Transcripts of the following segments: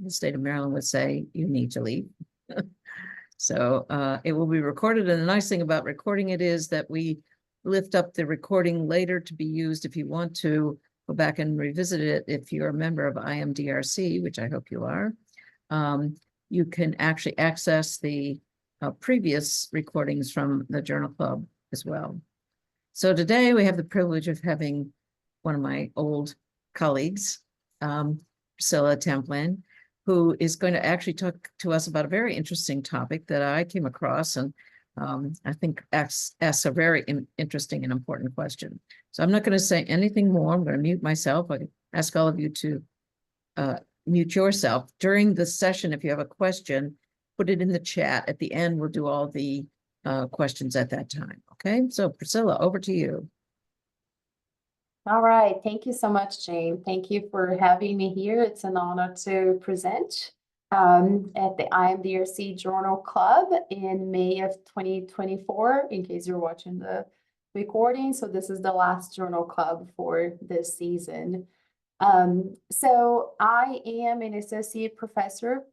the state of Maryland would say, you need to leave. So it will be recorded. And the nice thing about recording it is that we lift up the recording later to be used if you want to go back and revisit it. If you're a member of IMDRC, which I hope you are, you can actually access the previous recordings from the Journal Club as well. So today we have the privilege of having one of my old colleagues, Priscila Tamplain, who is going to actually talk to us about a very interesting topic that I came across and I think asks a very interesting and important question. So I'm not going to say anything more. I'm going to mute myself. I ask all of you to mute yourself. During the session, if you have a question, put it in the chat. At the end, we'll do all the questions at that time. Okay, so Priscila, over to you. All right, thank you so much, Jane. Thank you for having me here. It's an honor to present at the IMDRC Journal Club in May of 2024, in case you're watching the recording. So this is the last Journal Club for this season. So I am an associate professor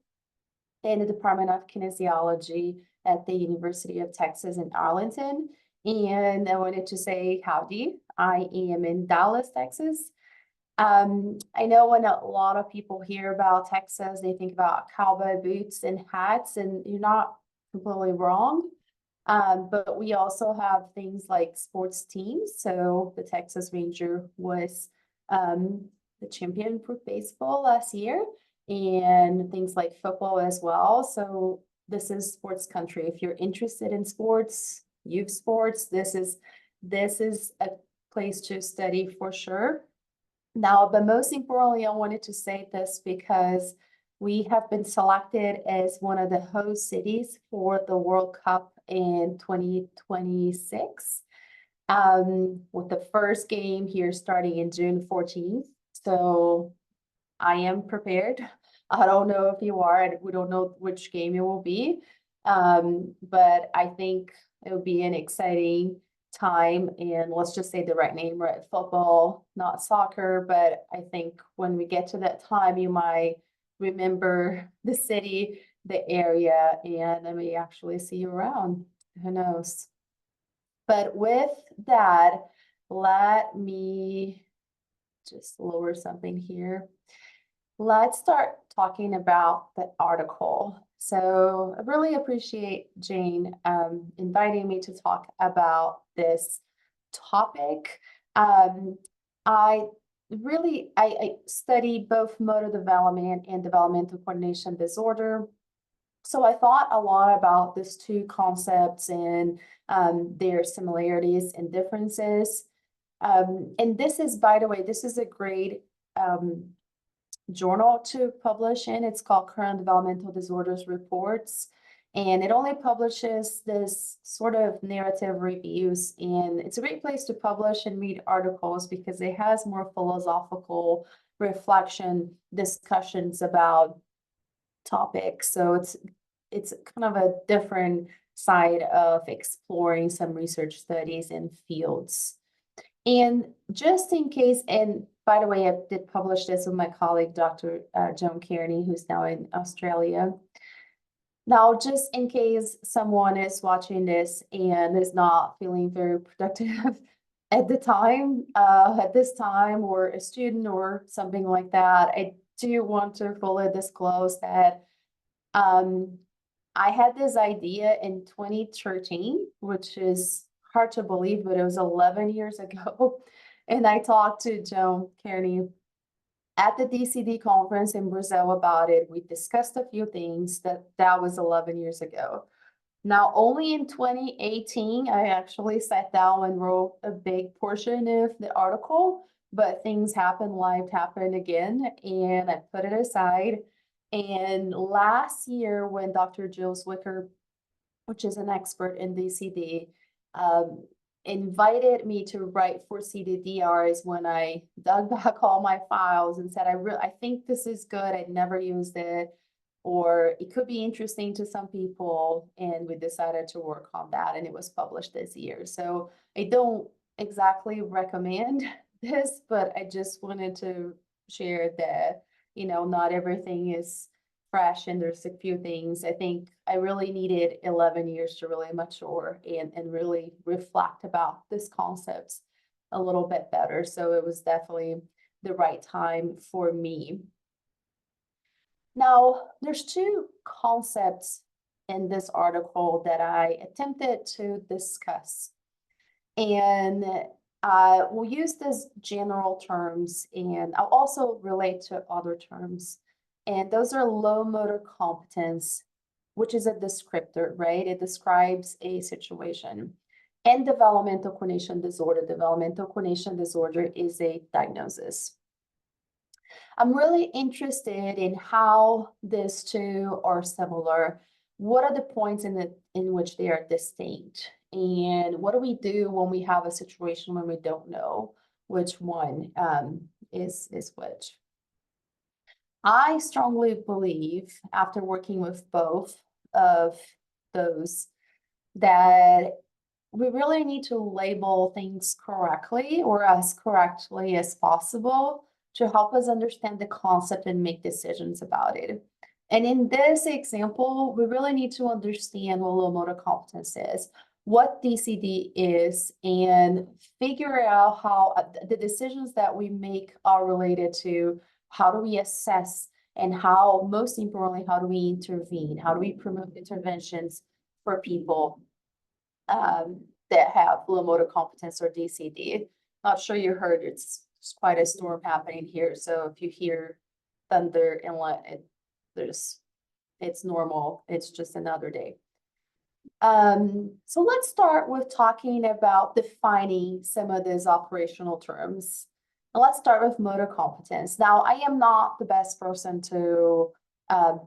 in the Department of Kinesiology at the University of Texas in Arlington. And I wanted to say howdy. I am in Dallas, Texas. I know when a lot of people hear about Texas, they think about cowboy boots and hats, and you're not completely wrong. But we also have things like sports teams. So the Texas Ranger was the champion for baseball last year, and things like football as well. So this is sports country. If you're interested in sports, youth sports, this is a place to study for sure. Now, but most importantly, I wanted to say this because we have been selected as one of the host cities for the World Cup in 2026, with the first game here starting in June 14th. So I am prepared. I don't know if you are, and we don't know which game it will be, but I think it will be an exciting time. And let's just say the right name, right? Football, not soccer. But I think when we get to that time, you might remember the city, the area, and I may actually see you around. Who knows? But with that, let me just lower something here. Let's start talking about the article. So I really appreciate Jane inviting me to talk about this topic. I study both motor development and developmental coordination disorder. So I thought a lot about these two concepts and their similarities and differences. And this is, by the way, this is a great journal to publish in. It's called Current Developmental Disorders Reports, and it only publishes this sort of narrative reviews, and it's a great place to publish and read articles because it has more philosophical reflection discussions about topics. So it's kind of a different side of exploring some research studies and fields. And just in case, and by the way, I did publish this with my colleague, Dr. Joan Cairney, who's now in Australia. Now, just in case someone is watching this and is not feeling very productive at this time, or a student or something like that, I do want to fully disclose that I had this idea in 2013, which is hard to believe, but it was 11 years ago. And I talked to Joan Cairney at the DCD conference in Brazil about it. We discussed a few things that was 11 years ago. Now, only in 2018, I actually sat down and wrote a big portion of the article, but things happen, life happened again, and I put it aside. And last year, when Dr. Jill Zwicker, which is an expert in DCD, invited me to write for CDDR, is when I dug back all my files and said, I think this is good. I'd never used it, or it could be interesting to some people. And we decided to work on that, and it was published this year. So I don't exactly recommend this, but I just wanted to share that, You know, not everything is fresh and there's a few things. I think I really needed 11 years to really mature and really reflect about these concepts a little bit better. So it was definitely the right time for me. Now, there's two concepts in this article that I attempted to discuss. And I will use these general terms and I'll also relate to other terms. And those are low motor competence, which is a descriptor, right? It describes a situation. And developmental coordination disorder. Developmental coordination disorder is a diagnosis. I'm really interested in how these two are similar. What are the points in which they are distinct? And what do we do when we have a situation when we don't know which one is which? I strongly believe, after working with both of those, that we really need to label things correctly or as correctly as possible to help us understand the concept and make decisions about it. And in this example, we really need to understand what low motor competence is, what DCD is, and figure out how the decisions that we make are related to how do we assess and how, most importantly, how do we intervene? How do we promote interventions for people that have low motor competence or DCD? Not sure you heard, it's quite a storm happening here. So if you hear thunder and it's normal. It's just another day. So let's start with talking about defining some of these operational terms. And let's start with motor competence. Now, I am not the best person to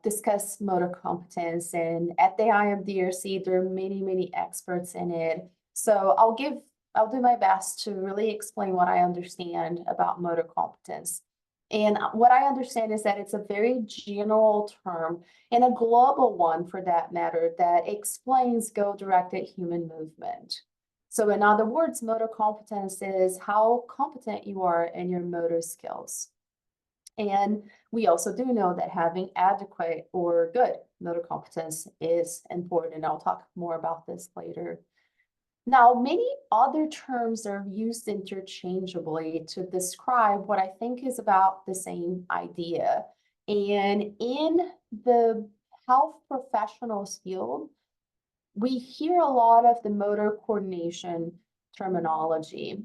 discuss motor competence, and at the IMDRC, there are many experts in it. So I'll do my best to really explain what I understand about motor competence. And what I understand is that it's a very general term and a global one for that matter that explains goal-directed human movement. So in other words, motor competence is how competent you are in your motor skills. And we also do know that having adequate or good motor competence is important, and I'll talk more about this later. Now, many other terms are used interchangeably to describe what I think is about the same idea. And in the health professionals field, we hear a lot of the motor coordination terminology.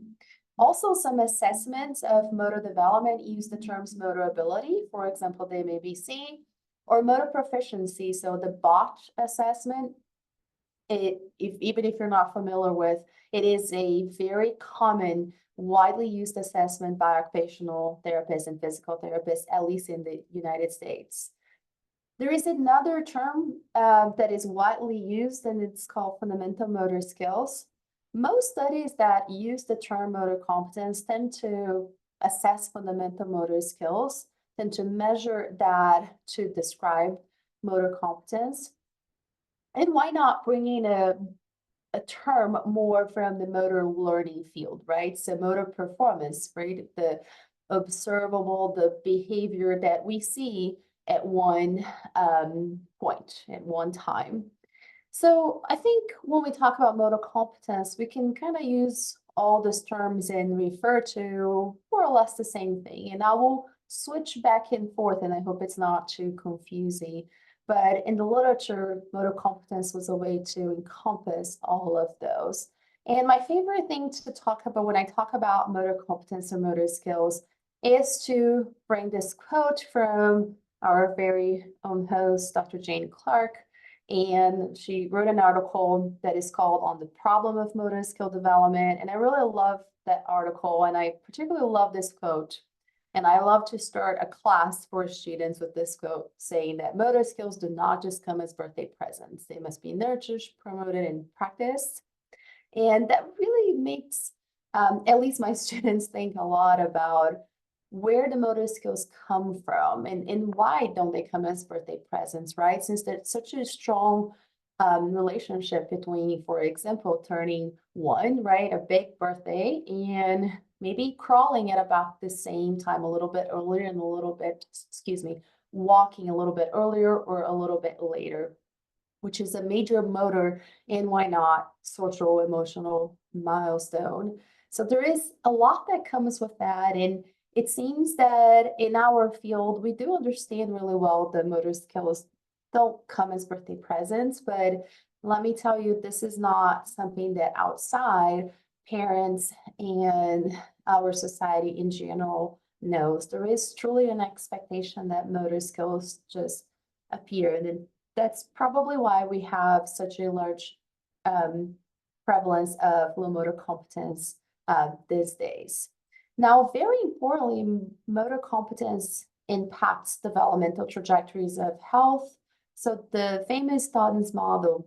Also, some assessments of motor development use the terms motor ability, for example, the MABC, or motor proficiency, so the BOT assessment. Even if you're not familiar with, it is a very common, widely used assessment by occupational therapists and physical therapists, at least in the United States. There is another term that is widely used, and it's called fundamental motor skills. Most studies that use the term motor competence tend to assess fundamental motor skills, tend to measure that to describe motor competence. And why not bring in a term more from the motor learning field, right? So motor performance, right? The observable, the behavior that we see at one point, at one time. So I think when we talk about motor competence, we can kind of use all these terms and refer to more or less the same thing. And I will switch back and forth, and I hope it's not too confusing. But in the literature, motor competence was a way to encompass all of those. And my favorite thing to talk about when I talk about motor competence or motor skills is to bring this quote from our very own host, Dr. Jane Clark. And she wrote an article that is called On the Problem of Motor Skill Development. And I really love that article. And I particularly love this quote. And I love to start a class for students with this quote saying that motor skills do not just come as birthday presents. They must be nurtured, promoted, and practiced. And that really makes at least my students think a lot about where the motor skills come from and why don't they come as birthday presents, right? Since there's such a strong relationship between, for example, turning one, right, a big birthday, and maybe crawling at about the same time, a little bit earlier and a little bit, excuse me, walking a little bit earlier or a little bit later, which is a major motor and why not social emotional milestone. So there is a lot that comes with that. And it seems that in our field, we do understand really well the motor skills don't come as birthday presents, but let me tell you, this is not something that outside parents and our society in general knows. There is truly an expectation that motor skills just appear. And then that's probably why we have such a large prevalence of low motor competence these days. Now, very importantly, motor competence impacts developmental trajectories of health. So the famous Stauden's model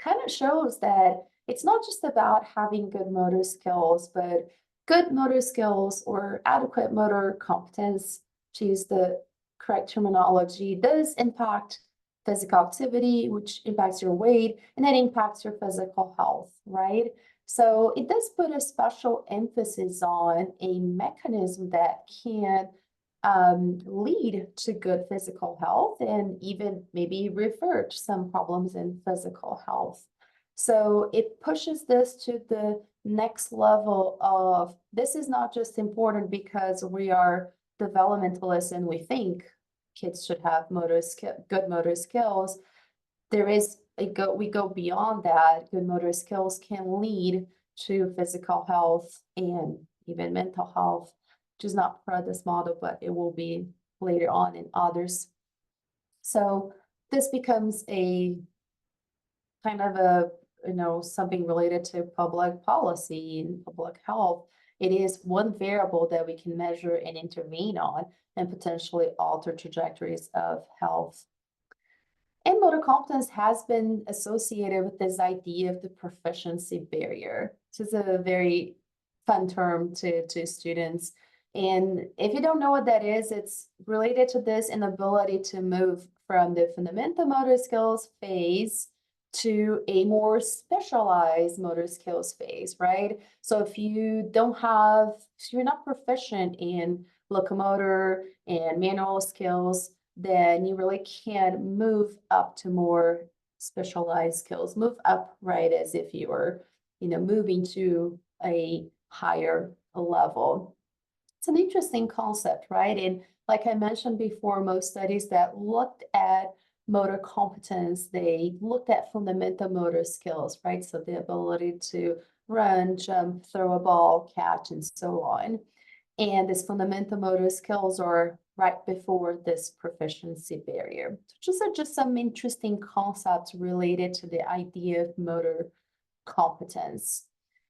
kind of shows that it's not just about having good motor skills, but good motor skills or adequate motor competence, to use the correct terminology, does impact physical activity, which impacts your weight, and that impacts your physical health, right? So it does put a special emphasis on a mechanism that can lead to good physical health and even maybe revert some problems in physical health. So it pushes this to the next level of this is not just important because we are developmentalists and we think kids should have good motor skills. There is we go beyond that. Good motor skills can lead to physical health and even mental health, which is not part of this model, but it will be later on in others. So this becomes a kind of a, something related to public policy and public health. It is one variable that we can measure and intervene on and potentially alter trajectories of health. And motor competence has been associated with this idea of the proficiency barrier. This is a very fun term to students. And if you don't know what that is, it's related to this inability to move from the fundamental motor skills phase to a more specialized motor skills phase, right? So if you're not proficient in locomotor and manual skills, then you really can move up to more specialized skills, move up, right, as if you were, moving to a higher level. It's an interesting concept, right? And like I mentioned before, most studies that looked at motor competence, they looked at fundamental motor skills, right? So the ability to run, jump, throw a ball, catch, and so on. And these fundamental motor skills are right before this proficiency barrier. So just some interesting concepts related to the idea of motor competence.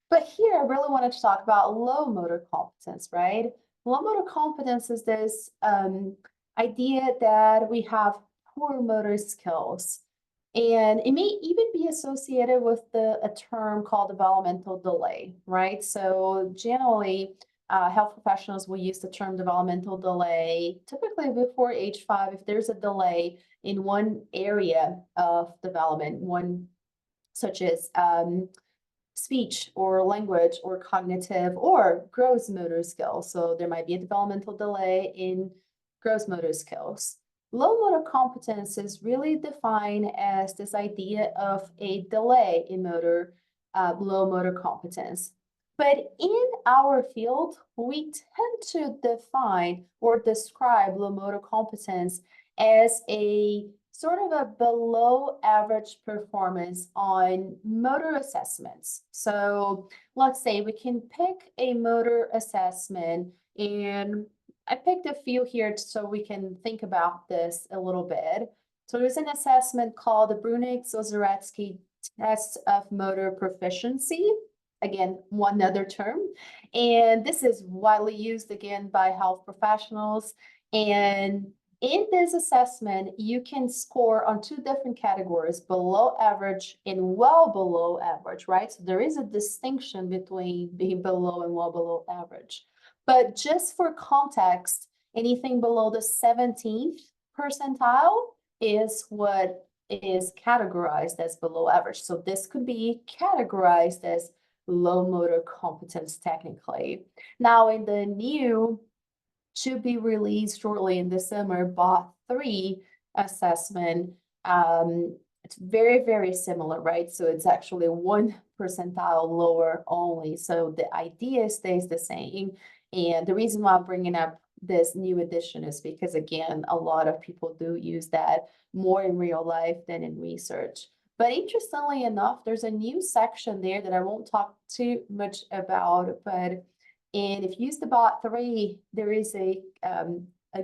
But here I really wanted to talk about low motor competence, right? Low motor competence is this idea that we have poor motor skills. And it may even be associated with a term called developmental delay, right? So generally, health professionals will use the term developmental delay, typically before age 5, if there's a delay in one area of development, such as speech or language or cognitive or gross motor skills. So there might be a developmental delay in gross motor skills. Low motor competence is really defined as this idea of a delay in low motor competence. But in our field, we tend to define or describe low motor competence as a sort of a below average performance on motor assessments. So let's say we can pick a motor assessment, and I picked a few here so we can think about this a little bit. So there's an assessment called the Brunig-Ozoretsky Test of Motor Proficiency. Again, one other term. And this is widely used again by health professionals. And in this assessment, you can score on 2 different categories, below average and well below average, right? So there is a distinction between being below and well below average. But just for context, anything below the 17th percentile is what is categorized as below average. So this could be categorized as low motor competence technically. Now in the new, to be released shortly in the summer, BOT3 assessment, it's very, very similar, right? So it's actually 1 percentile lower only. So the idea stays the same. And the reason why I'm bringing up this new edition is because, again, a lot of people do use that more in real life than in research. But interestingly enough, there's a new section there that I won't talk too much about, but if you use the BOT3, there is a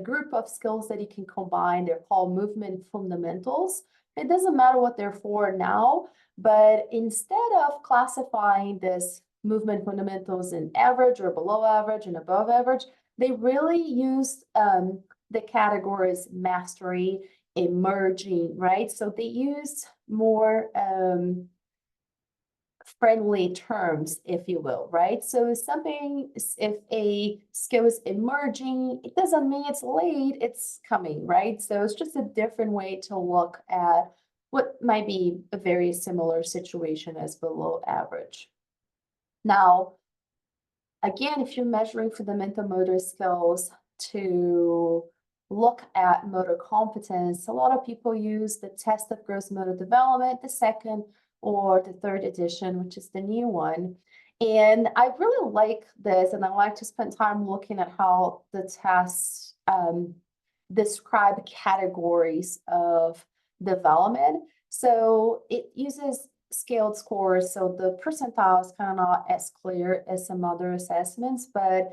group of skills that you can combine. They're called movement fundamentals. It doesn't matter what they're for now, but instead of classifying this movement fundamentals in average or below average and above average, they really used the categories mastery, emerging, right? So they used more friendly terms, if you will, right? So if a skill is emerging, it doesn't mean it's late, it's coming, right? So it's just a different way to look at what might be a very similar situation as below average. Now, again, if you're measuring fundamental motor skills to look at motor competence, a lot of people use the test of gross motor development, the second or the third edition, which is the new one. And I really like this, and I like to spend time looking at how the tests describe categories of development. So it uses scaled scores, so the percentile is kind of not as clear as some other assessments, but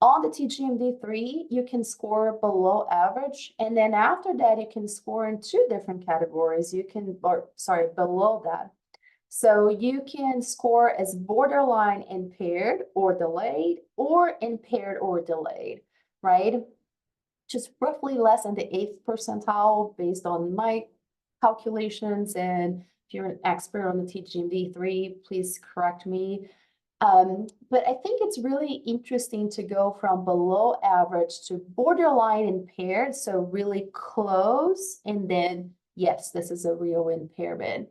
on the TGMD3, you can score below average, and then after that, you can score in 2 different categories. Below that. So you can score as borderline impaired or delayed, or impaired or delayed, right? Just roughly less than the 8th percentile based on my calculations. And if you're an expert on the TGMD3, please correct me. But I think it's really interesting to go from below average to borderline impaired, so really close, and then, yes, this is a real impairment.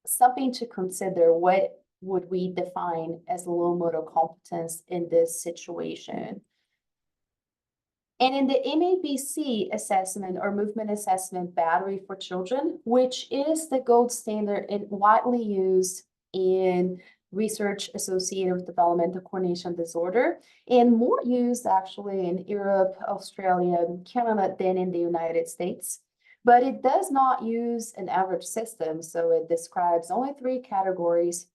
Something to consider, what would we define as low motor competence in this situation? And in the MABC assessment or movement assessment battery for children, which is the gold standard and widely used in research associated with developmental coordination disorder, and more used actually in Europe, Australia, and Canada than in the United States. But it does not use an average system, so it describes only 3 categories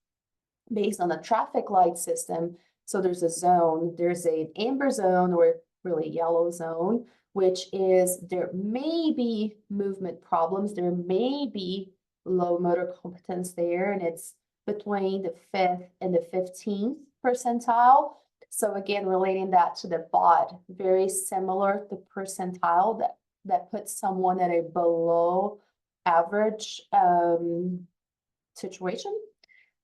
based on a traffic light system. So there's a zone, there's an amber zone or really yellow zone, which is there may be movement problems, there may be low motor competence there, and it's between the 5th and the 15th percentile. So again, relating that to the BOD, very similar, the percentile that puts someone at a below average situation.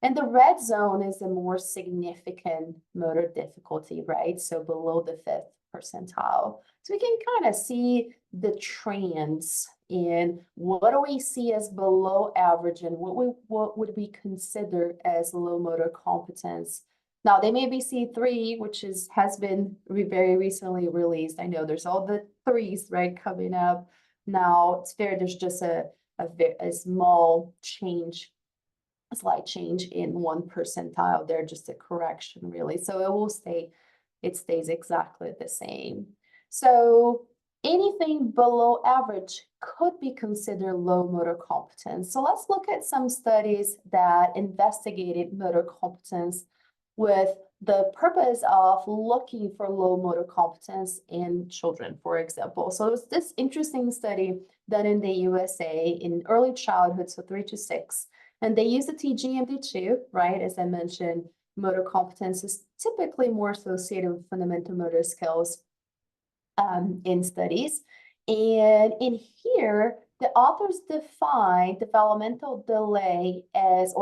And the red zone is a more significant motor difficulty, right? So below the 5th percentile. So we can kind of see the trends in what do we see as below average and what would we consider as low motor competence. Now, they may be C3, which has been very recently released. I know there's all the 3s, right, coming up. Now, it's fair, there's just a small change, a slight change in 1 percentile there, just a correction, really. So it stays exactly the same. So anything below average could be considered low motor competence. So let's look at some studies that investigated motor competence with the purpose of looking for low motor competence in children, for example. So it was this interesting study done in the USA in early childhood, so 3 to 6. And they used the TGMD2, right? As I mentioned, motor competence is typically more associated with fundamental motor skills in studies. And in here, the authors define developmental delay as,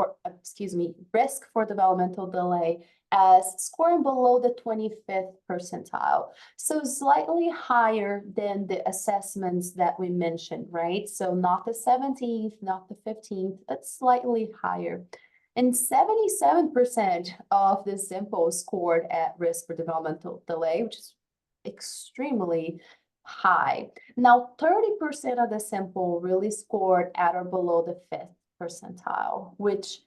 risk for developmental delay as scoring below the 25th percentile. So slightly higher than the assessments that we mentioned, right? So not the 17th, not the 15th, but slightly higher. And 77% of the sample scored at risk for developmental delay, which is extremely high. Now, 30% of the sample really scored at or below the 5th percentile, which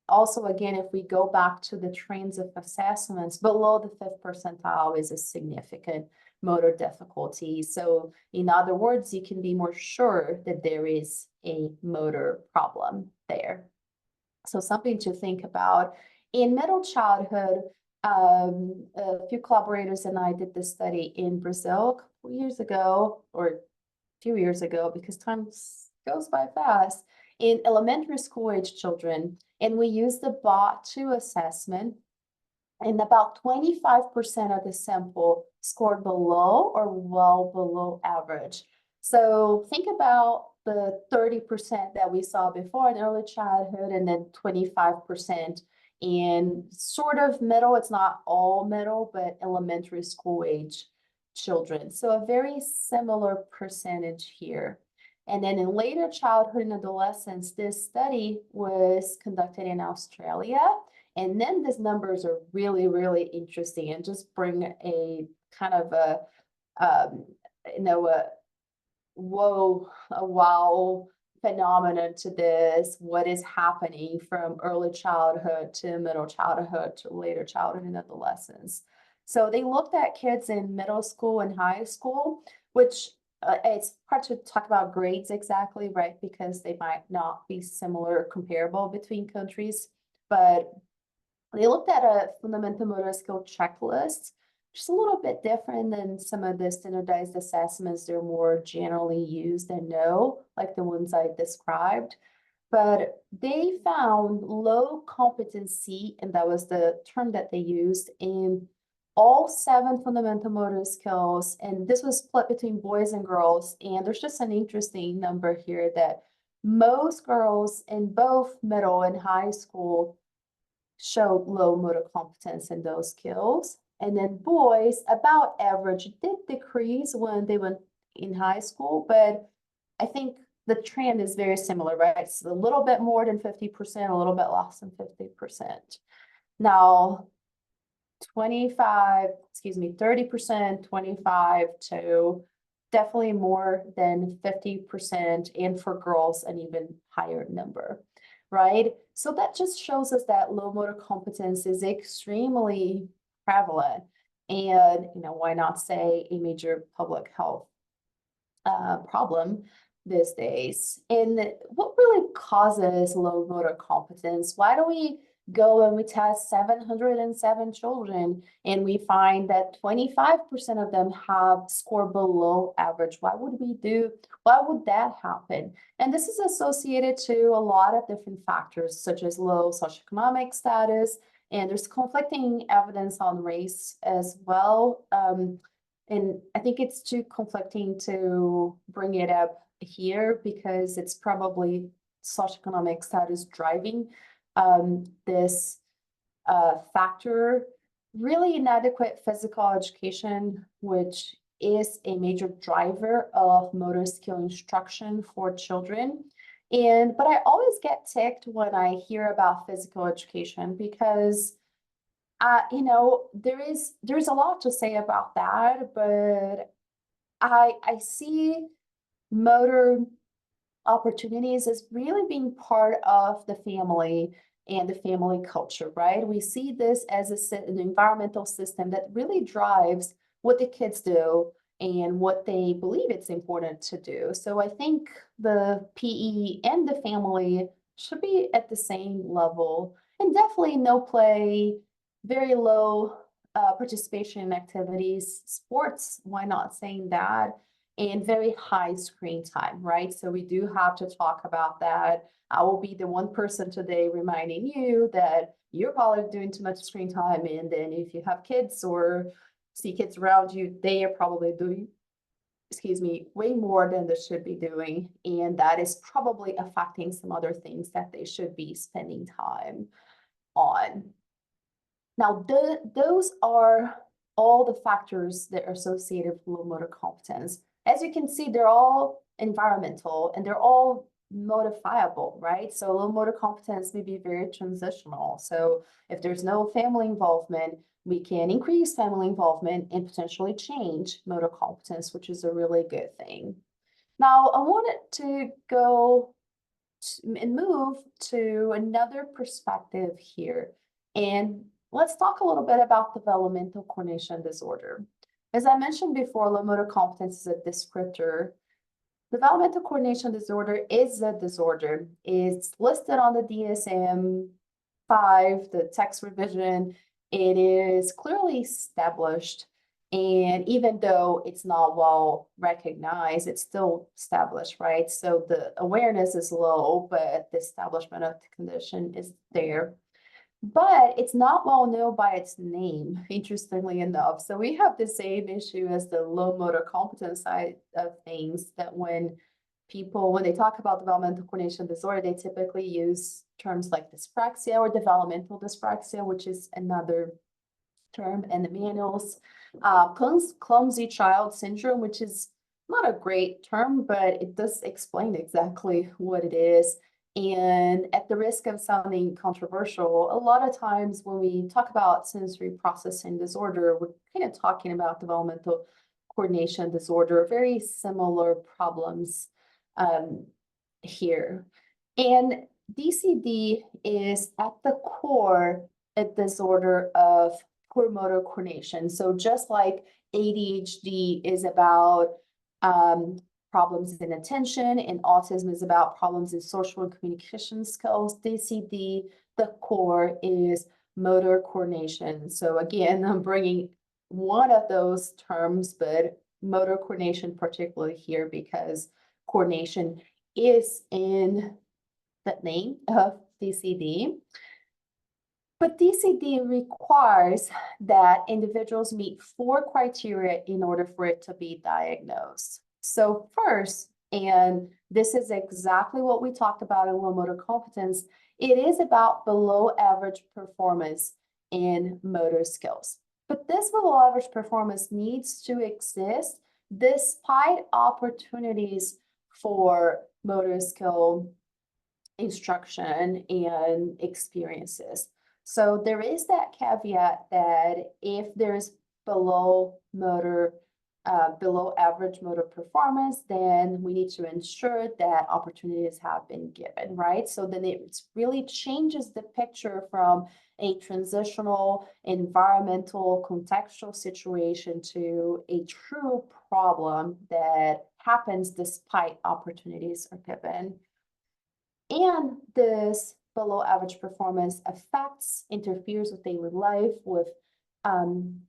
also, again, if we go back to the trends of assessments, below the 5th percentile is a significant motor difficulty. So in other words, you can be more sure that there is a motor problem there. So something to think about. In middle childhood, a few collaborators and I did this study in Brazil a couple years ago, or a few years ago, because time goes by fast, in elementary school age children. And we used the BOT2 assessment, and about 25% of the sample scored below or well below average. So think about the 30% that we saw before in early childhood, and then 25% in sort of middle, it's not all middle, but elementary school age children. So a very similar percentage here. And then in later childhood and adolescence, this study was conducted in Australia. And then these numbers are really, really interesting and just bring a kind of a, a wow phenomenon to this. What is happening from early childhood to middle childhood to later childhood and adolescence. So they looked at kids in middle school and high school, which it's hard to talk about grades exactly, right? Because they might not be similar or comparable between countries, but they looked at a fundamental motor skill checklist, which is a little bit different than some of the standardized assessments. They're more generally used and know, like the ones I described. But they found low competency, and that was the term that they used, in all 7 fundamental motor skills. And this was split between boys and girls. And there's just an interesting number here that most girls in both middle and high school showed low motor competence in those skills. And then boys, about average, did decrease when they went in high school, but I think the trend is very similar, right? It's a little bit more than 50%, a little bit less than 50%. Now, 30%, 25 to definitely more than 50%, and for girls, an even higher number, right? So that just shows us that low motor competence is extremely prevalent, and why not say a major public health problem these days. And what really causes low motor competence? Why do we go and we test 707 children and we find that 25% of them have score below average? Why would that happen? And this is associated to a lot of different factors, such as low socioeconomic status, and there's conflicting evidence on race as well. And I think it's too conflicting to bring it up here because it's probably socioeconomic status driving this factor. Really inadequate physical education, which is a major driver of motor skill instruction for children. But I always get ticked when I hear about physical education because there's a lot to say about that, but I see motor opportunities as really being part of the family and the family culture, right? We see this as an environmental system that really drives what the kids do and what they believe it's important to do. So I think the PE and the family should be at the same level, and definitely no play, very low participation in activities, sports, why not saying that, and very high screen time, right? So we do have to talk about that. I will be the one person today reminding you that you're probably doing too much screen time, and then if you have kids or see kids around you, they are probably doing, way more than they should be doing, and that is probably affecting some other things that they should be spending time on. Now, those are all the factors that are associated with low motor competence. As you can see, they're all environmental and they're all modifiable, right? So low motor competence may be very transitional. So if there's no family involvement, we can increase family involvement and potentially change motor competence, which is a really good thing. Now, I wanted to go and move to another perspective here. And let's talk a little bit about developmental coordination disorder. As I mentioned before, low motor competence is a descriptor. Developmental coordination disorder is a disorder. It's listed on the DSM-5, the text revision. It is clearly established. And even though it's not well recognized, it's still established, right? So the awareness is low, but the establishment of the condition is there. But it's not well known by its name, interestingly enough. So we have the same issue as the low motor competence side of things, that when they talk about developmental coordination disorder, they typically use terms like dyspraxia or developmental dyspraxia, which is another term in the manuals. Clumsy child syndrome, which is not a great term, but it does explain exactly what it is. And at the risk of sounding controversial, a lot of times when we talk about sensory processing disorder, we're kind of talking about developmental coordination disorder, very similar problems here. And DCD is at the core a disorder of poor motor coordination. So just like ADHD is about problems in attention and autism is about problems in social and communication skills, DCD, the core is motor coordination. So again, I'm bringing one of those terms, but motor coordination particularly here because coordination is in the name of DCD. But DCD requires that individuals meet 4 criteria in order for it to be diagnosed. So first, and this is exactly what we talked about in low motor competence, it is about below average performance in motor skills. But this below average performance needs to exist despite opportunities for motor skill instruction and experiences. So there is that caveat that if there's below average motor performance, then we need to ensure that opportunities have been given, right? So then it really changes the picture from a transitional environmental contextual situation to a true problem that happens despite opportunities are given. And this below average performance interferes with daily life, with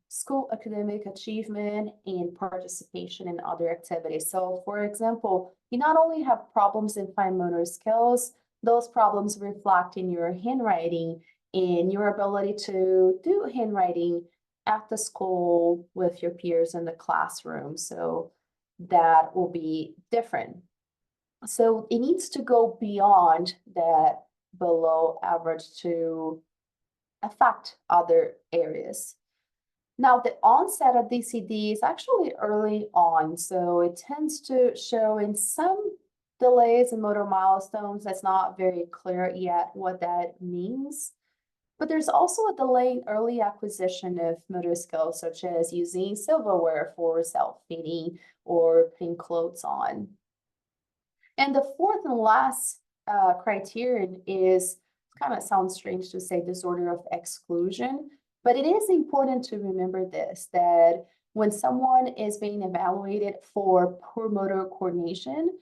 school academic achievement and participation in other activities. So for example, you not only have problems in fine motor skills, those problems reflect in your handwriting, in your ability to do handwriting at the school with your peers in the classroom. So that will be different. So it needs to go beyond that below average to affect other areas. Now, the onset of DCD is actually early on, so it tends to show in some delays in motor milestones. That's not very clear yet what that means. But there's also a delay in early acquisition of motor skills, such as using silverware for self-feeding or putting clothes on. And the fourth and last criterion is, kind of sounds strange to say, disorder of exclusion, but it is important to remember this, that when someone is being evaluated for poor motor coordination,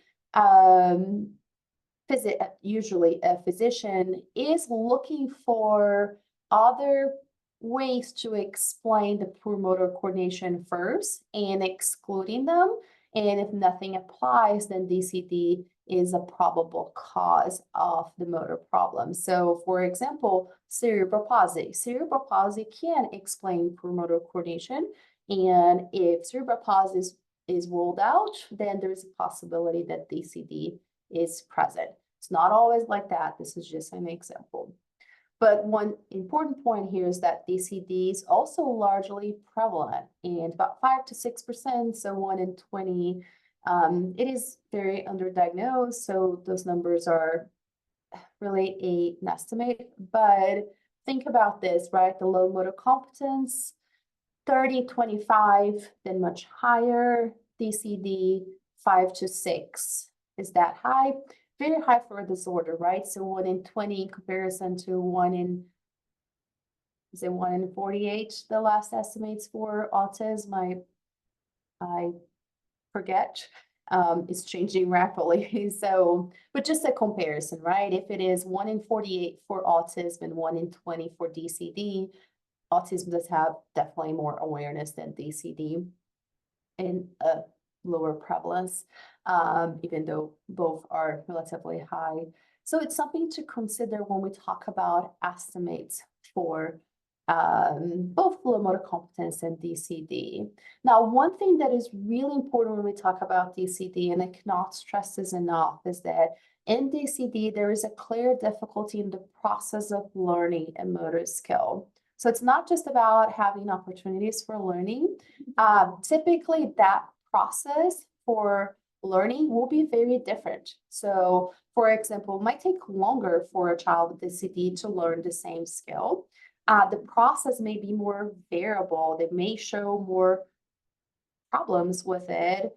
usually a physician is looking for other ways to explain the poor motor coordination first and excluding them. And if nothing applies, then DCD is a probable cause of the motor problem. So for example, cerebral palsy. Cerebral palsy can explain poor motor coordination. And if cerebral palsy is ruled out, then there's a possibility that DCD is present. It's not always like that. This is just an example. But one important point here is that DCD is also largely prevalent, and about 5 to 6%, so 1 in 20 It is very underdiagnosed, so those numbers are really an estimate, but think about this, right? The low motor competence, 30, 25, then much higher, DCD 5 to 6. Is that high? Very high for a disorder, right? So 1 in 20 in comparison to 1 in, is it 1 in 48, the last estimates for autism? I forget. It's changing rapidly. So, but just a comparison, right? If it is 1 in 48 for autism and 1 in 20 for DCD, autism does have definitely more awareness than DCD and a lower prevalence, even though both are relatively high. So it's something to consider when we talk about estimates for both low motor competence and DCD. Now, one thing that is really important when we talk about DCD, and I cannot stress this enough, is that in DCD, there is a clear difficulty in the process of learning a motor skill. So it's not just about having opportunities for learning. Typically, that process for learning will be very different. So, for example, it might take longer for a child with DCD to learn the same skill. The process may be more variable. They may show more problems with it.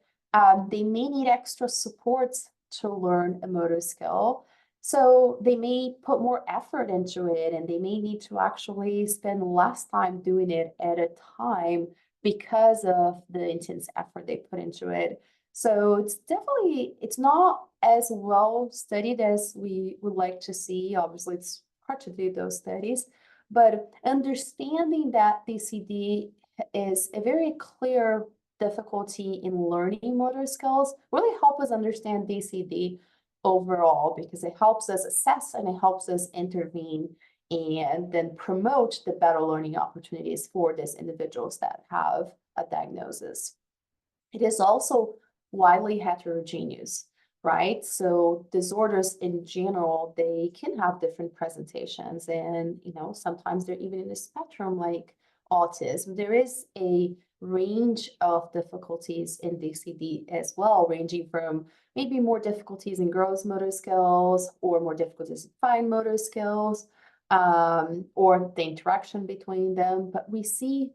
They may need extra supports to learn a motor skill. So they may put more effort into it, and they may need to actually spend less time doing it at a time because of the intense effort they put into it. So it's not as well studied as we would like to see. Obviously, it's hard to do those studies, but understanding that DCD is a very clear difficulty in learning motor skills really help us understand DCD overall, because it helps us assess and it helps us intervene and then promote the better learning opportunities for these individuals that have a diagnosis. It is also widely heterogeneous, right? So disorders in general, they can have different presentations, and sometimes they're even in the spectrum like autism. There is a range of difficulties in DCD as well, ranging from maybe more difficulties in gross motor skills or more difficulties in fine motor skills, or the interaction between them. But we see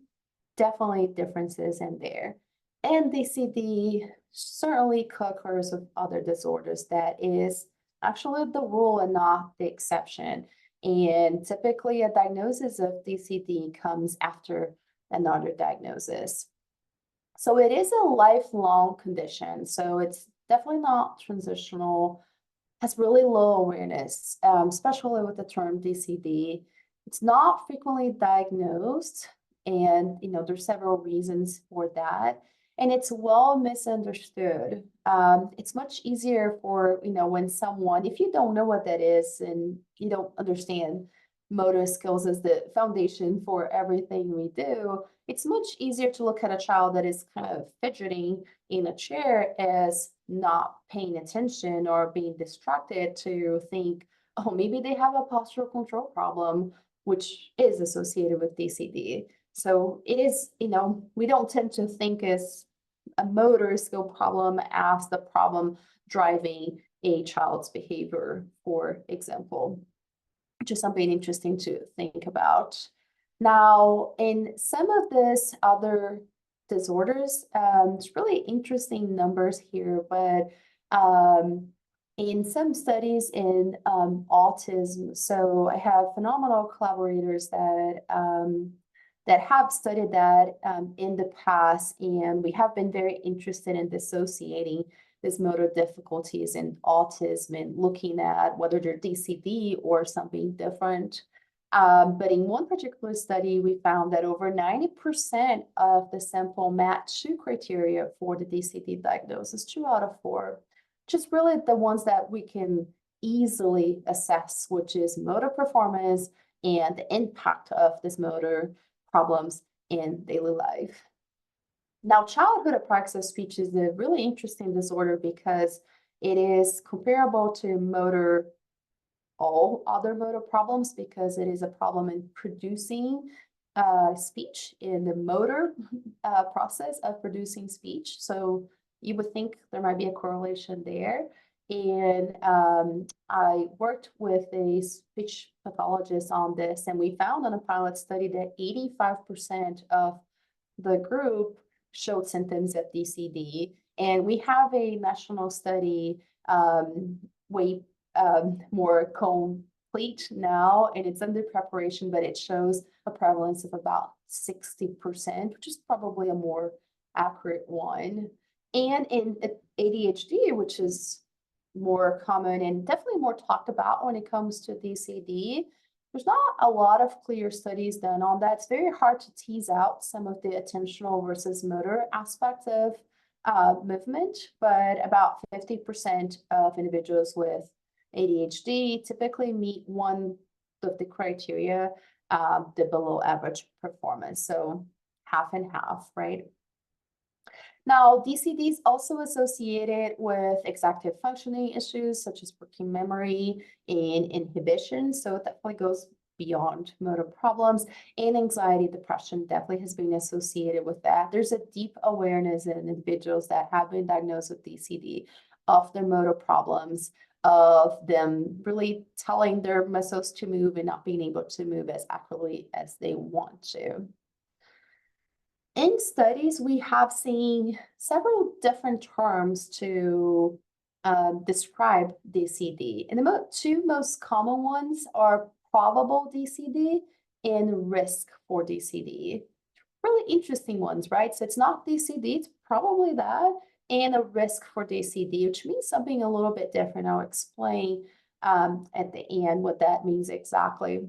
definitely differences in there. And DCD certainly co-occurs with other disorders. That is actually the rule and not the exception. And typically a diagnosis of DCD comes after another diagnosis. So it is a lifelong condition. So it's definitely not transitional, has really low awareness, especially with the term DCD. It's not frequently diagnosed, and there's several reasons for that. And it's well misunderstood. It's much easier for, when someone, if you don't know what that is and you don't understand motor skills as the foundation for everything we do, it's much easier to look at a child that is kind of fidgeting in a chair as not paying attention or being distracted, to think, oh, maybe they have a postural control problem, which is associated with DCD. So it is, we don't tend to think as a motor skill problem as the problem driving a child's behavior, for example, which is something interesting to think about. Now, in some of these other disorders, it's really interesting numbers here, but in some studies in autism, so I have phenomenal collaborators that have studied that in the past, and we have been very interested in dissociating these motor difficulties in autism and looking at whether they're DCD or something different. But in one particular study, we found that over 90% of the sample met 2 criteria for the DCD diagnosis, 2 out of 4, just really the ones that we can easily assess, which is motor performance and the impact of this motor problems in daily life. Now, childhood apraxia speech is a really interesting disorder because it is comparable to all other motor problems, because it is a problem in producing speech, in the motor process of producing speech. So you would think there might be a correlation there. And I worked with a speech pathologist on this, and we found on a pilot study that 85% of the group showed symptoms of DCD. And we have a national study way more complete now, and it's under preparation, but it shows a prevalence of about 60%, which is probably a more accurate one. And in ADHD, which is more common and definitely more talked about when it comes to DCD, there's not a lot of clear studies done on that. It's very hard to tease out some of the attentional versus motor aspects of movement, but about 50% of individuals with ADHD typically meet one of the criteria, the below average performance. So half and half, right? Now, DCD is also associated with executive functioning issues such as working memory and inhibition. So it definitely goes beyond motor problems, and anxiety, depression definitely has been associated with that. There's a deep awareness in individuals that have been diagnosed with DCD of their motor problems, of them really telling their muscles to move and not being able to move as accurately as they want to. In studies, we have seen several different terms to describe DCD. And the two most common ones are probable DCD and risk for DCD. Really interesting ones, right? So it's not DCD, it's probably that, and a risk for DCD, which means something a little bit different. I'll explain at the end what that means exactly.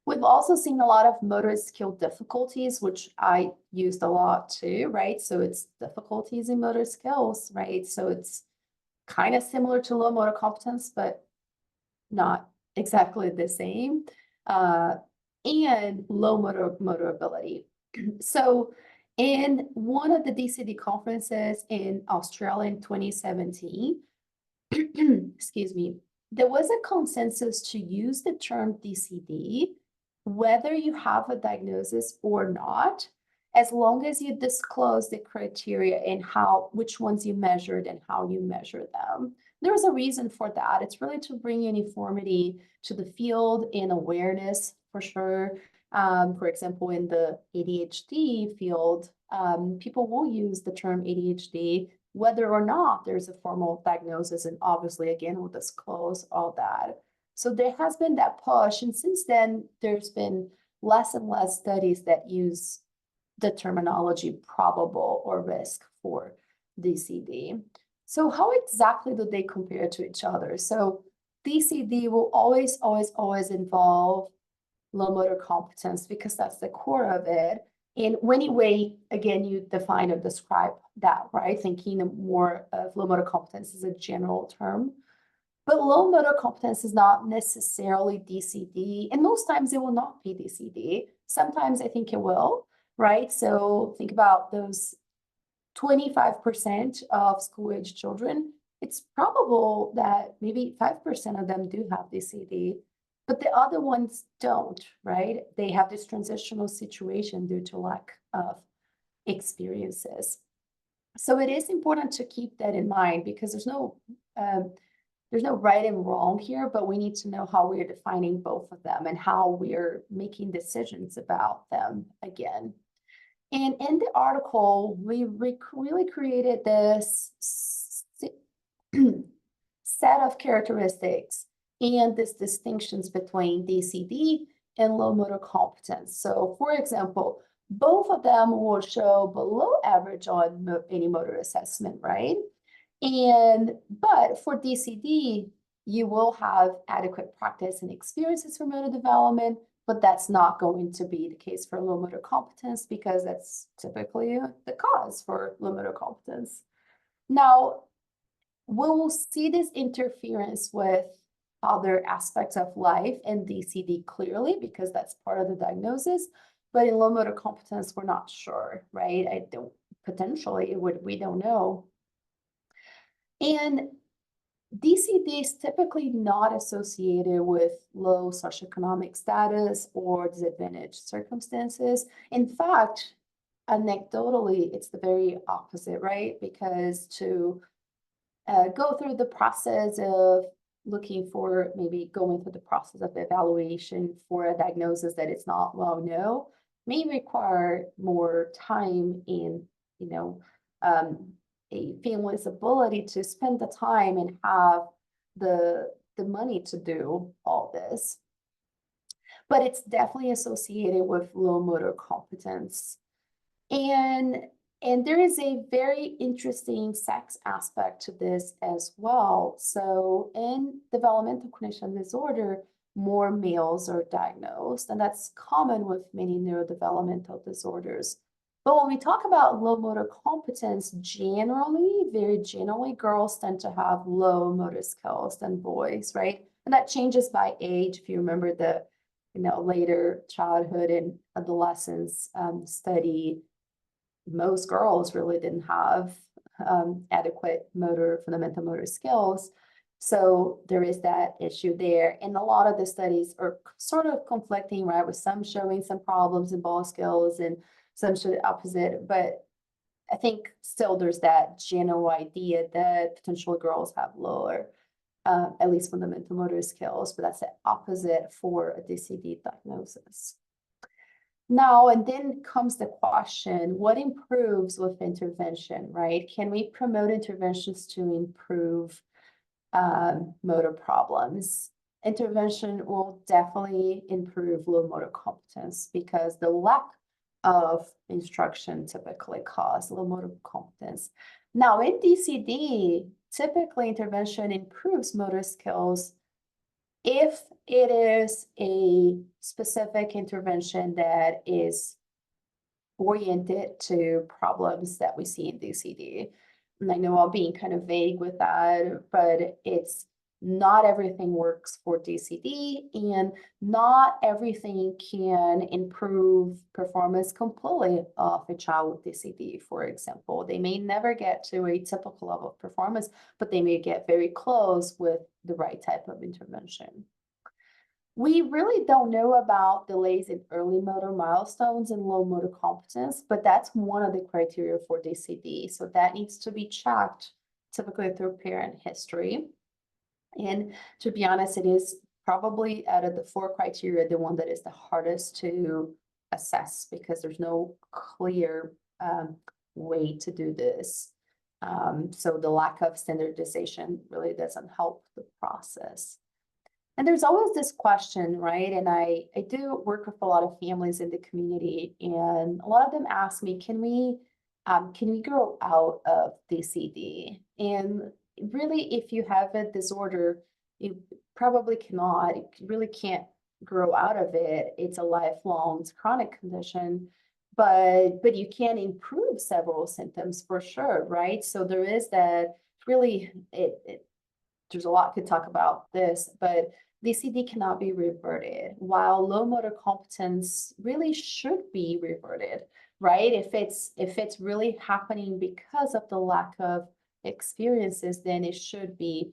We've also seen a lot of motor skill difficulties, which I used a lot too, right? So it's difficulties in motor skills, right? So it's kind of similar to low motor competence, but not exactly the same. And low motor ability. So in one of the DCD conferences in Australia in 2017, excuse me, there was a consensus to use the term DCD whether you have a diagnosis or not, as long as you disclose the criteria and which ones you measured and how you measure them. There's a reason for that. It's really to bring uniformity to the field and awareness for sure. For example, in the ADHD field, people will use the term ADHD whether or not there's a formal diagnosis, and obviously, again, we'll disclose all that. So there has been that push, and since then, there's been less and less studies that use the terminology probable or risk for DCD. So how exactly do they compare to each other? So DCD will always, always, always involve low motor competence because that's the core of it. In any way, again, you define or describe that, right? Thinking more of low motor competence as a general term. But low motor competence is not necessarily DCD, and most times it will not be DCD. Sometimes I think it will, right? So think about those 25% of school-age children. It's probable that maybe 5% of them do have DCD, but the other ones don't, right? They have this transitional situation due to lack of experiences. So it is important to keep that in mind because there's no right and wrong here, but we need to know how we're defining both of them and how we're making decisions about them again. And in the article, we really created this set of characteristics and these distinctions between DCD and low motor competence. So for example, both of them will show below average on any motor assessment, right? But for DCD, you will have adequate practice and experiences for motor development, but that's not going to be the case for low motor competence because that's typically the cause for low motor competence. Now, we will see this interference with other aspects of life in DCD clearly because that's part of the diagnosis, but in low motor competence, we're not sure, right? We don't know. And DCD is typically not associated with low socioeconomic status or disadvantaged circumstances. In fact, anecdotally, it's the very opposite, right? Because to go through the process of looking for, maybe going through the process of evaluation for a diagnosis that it's not well known, may require more time in, you know, a family's ability to spend the time and have the money to do all this. But it's definitely associated with low motor competence. And there is a very interesting sex aspect to this as well. So in developmental cognition disorder, more males are diagnosed, and that's common with many neurodevelopmental disorders. But when we talk about low motor competence, generally, very generally, girls tend to have low motor skills than boys, right? And that changes by age. If you remember the, later childhood and adolescence study, most girls really didn't have adequate fundamental motor skills. So there is that issue there. And a lot of the studies are sort of conflicting, right? With some showing some problems in ball skills and some show the opposite. But I think still there's that general idea that potential girls have lower, at least fundamental motor skills, but that's the opposite for a DCD diagnosis. Now, and then comes the question, what improves with intervention, right? Can we promote interventions to improve motor problems? Intervention will definitely improve low motor competence because the lack of instruction typically causes low motor competence. Now, in DCD, typically intervention improves motor skills if it is a specific intervention that is oriented to problems that we see in DCD. And I know I'm being kind of vague with that, but it's not everything works for DCD, and not everything can improve performance completely of a child with DCD, for example. They may never get to a typical level of performance, but they may get very close with the right type of intervention. We really don't know about delays in early motor milestones and low motor competence, but that's one of the criteria for DCD. So that needs to be checked typically through parent history. And to be honest, it is probably out of the 4 criteria, the one that is the hardest to assess because there's no clear way to do this. So the lack of standardization really doesn't help the process. And there's always this question, right? And I do work with a lot of families in the community, and a lot of them ask me, can we grow out of DCD? And really, if you have a disorder, you probably cannot. You really can't grow out of it. It's a lifelong, it's a chronic condition, but you can improve several symptoms for sure, right? So there is that. Really, there's a lot to talk about this, but DCD cannot be reverted, while low motor competence really should be reverted, right? If it's really happening because of the lack of experiences, then it should be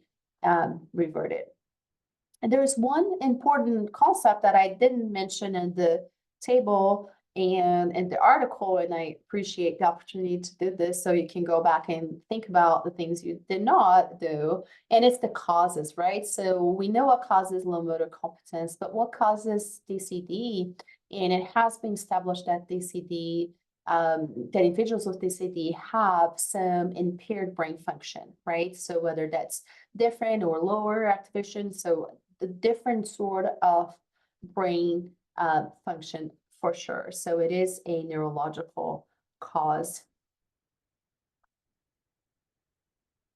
reverted. And there's one important concept that I didn't mention in the table and in the article, and I appreciate the opportunity to do this so you can go back and think about the things you did not do, and it's the causes, right? So we know what causes low motor competence, but what causes DCD? And it has been established that DCD, that individuals with DCD have some impaired brain function, right? So whether that's different or lower activation, so the different sort of brain function for sure. So it is a neurological cause.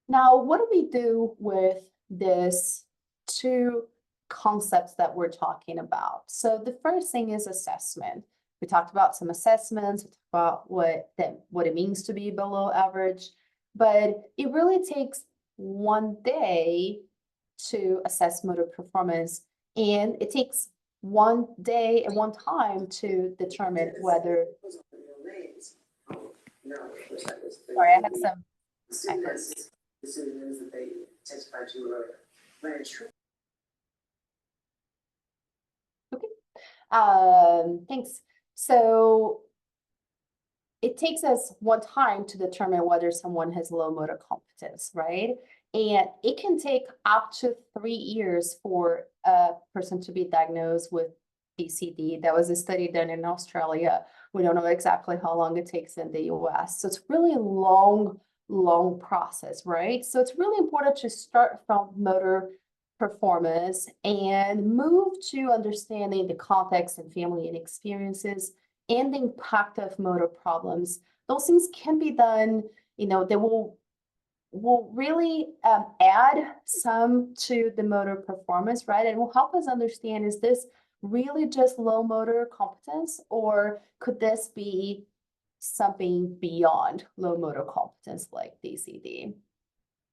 Now, what do we do with this 2 concepts that we're talking about? So the first thing is assessment. We talked about some assessments, we talked about what it means to be below average, but it really takes one day to assess motor performance, and it takes one day and one time to determine whether. Sorry, I have some echoes. Okay. Thanks. So it takes us one time to determine whether someone has low motor competence, right? And it can take up to 3 years for a person to be diagnosed with DCD. That was a study done in Australia. We don't know exactly how long it takes in the US. So it's really a long process, right? So it's really important to start from motor performance and move to understanding the context and family and experiences and the impact of motor problems. Those things can be done, they will really add some to the motor performance, right? And will help us understand, is this really just low motor competence, or could this be something beyond low motor competence like DCD?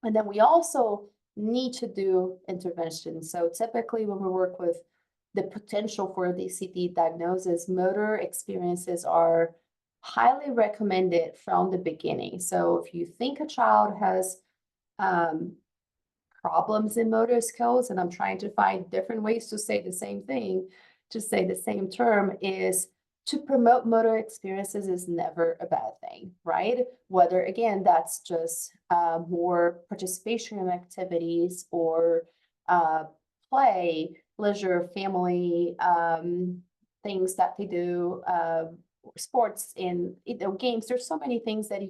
And then we also need to do intervention. So typically when we work with the potential for a DCD diagnosis, motor experiences are highly recommended from the beginning. So if you think a child has problems in motor skills, and I'm trying to find different ways to say the same thing, to say the same term, is to promote motor experiences is never a bad thing, right? Whether, again, that's just more participation in activities or play, leisure, family, things that they do, sports and games. There's so many things that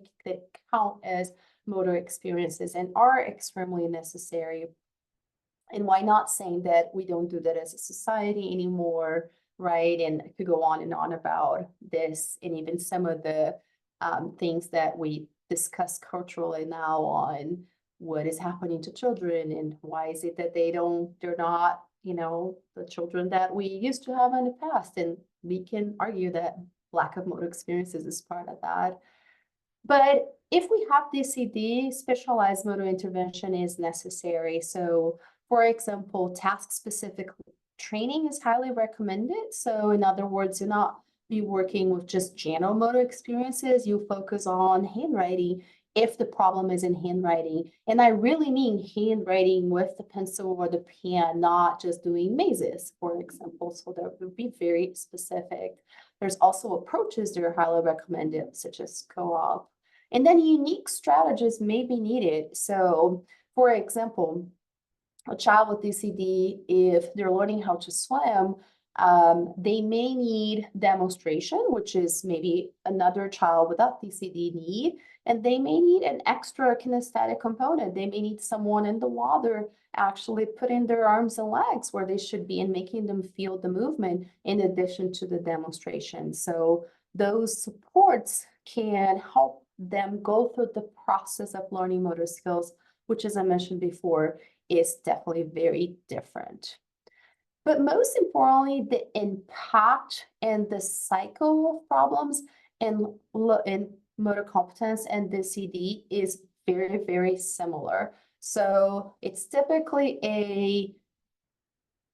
count as motor experiences and are extremely necessary. And why not saying that we don't do that as a society anymore, right? And I could go on and on about this, and even some of the things that we discuss culturally now on what is happening to children and why is it that they're not, the children that we used to have in the past. And we can argue that lack of motor experiences is part of that. But if we have DCD, specialized motor intervention is necessary. So, for example, task-specific training is highly recommended. So, in other words, you're not be working with just general motor experiences. You focus on handwriting if the problem is in handwriting. And I really mean handwriting with the pencil or the pen, not just doing mazes, for example. So that would be very specific. There's also approaches that are highly recommended, such as co-op. And then unique strategies may be needed. So, for example, a child with DCD, if they're learning how to swim, they may need demonstration, which is maybe another child without DCD need, and they may need an extra kinesthetic component. They may need someone in the water actually putting their arms and legs where they should be and making them feel the movement in addition to the demonstration. So those supports can help them go through the process of learning motor skills, which, as I mentioned before, is definitely very different. But most importantly, the impact and the cycle of problems in motor competence and DCD is very, very similar. So it's typically a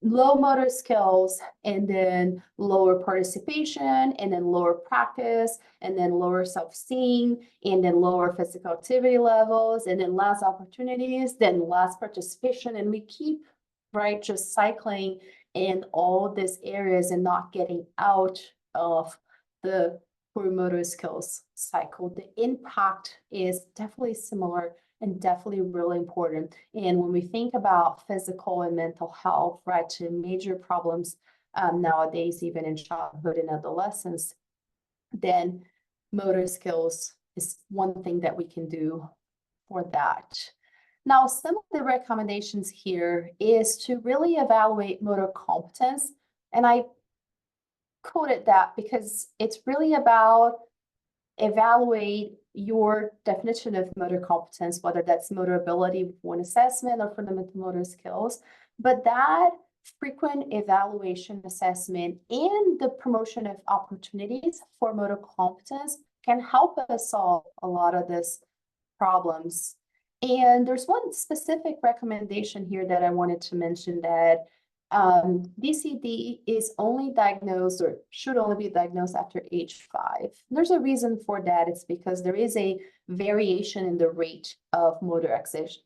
low motor skills and then lower participation and then lower practice and then lower self-esteem and then lower physical activity levels and then less opportunities, then less participation. And we keep, right, just cycling in all these areas and not getting out of the poor motor skills cycle. The impact is definitely similar and definitely really important. And when we think about physical and mental health, right, to major problems nowadays, even in childhood and adolescence, then motor skills is one thing that we can do for that. Now, some of the recommendations here is to really evaluate motor competence. And I quoted that because it's really about evaluate your definition of motor competence, whether that's motor ability for an assessment or fundamental motor skills. But that frequent evaluation assessment and the promotion of opportunities for motor competence can help us solve a lot of these problems. And there's one specific recommendation here that I wanted to mention, that DCD is only diagnosed or should only be diagnosed after age 5. There's a reason for that. It's because there is a variation in the rate of motor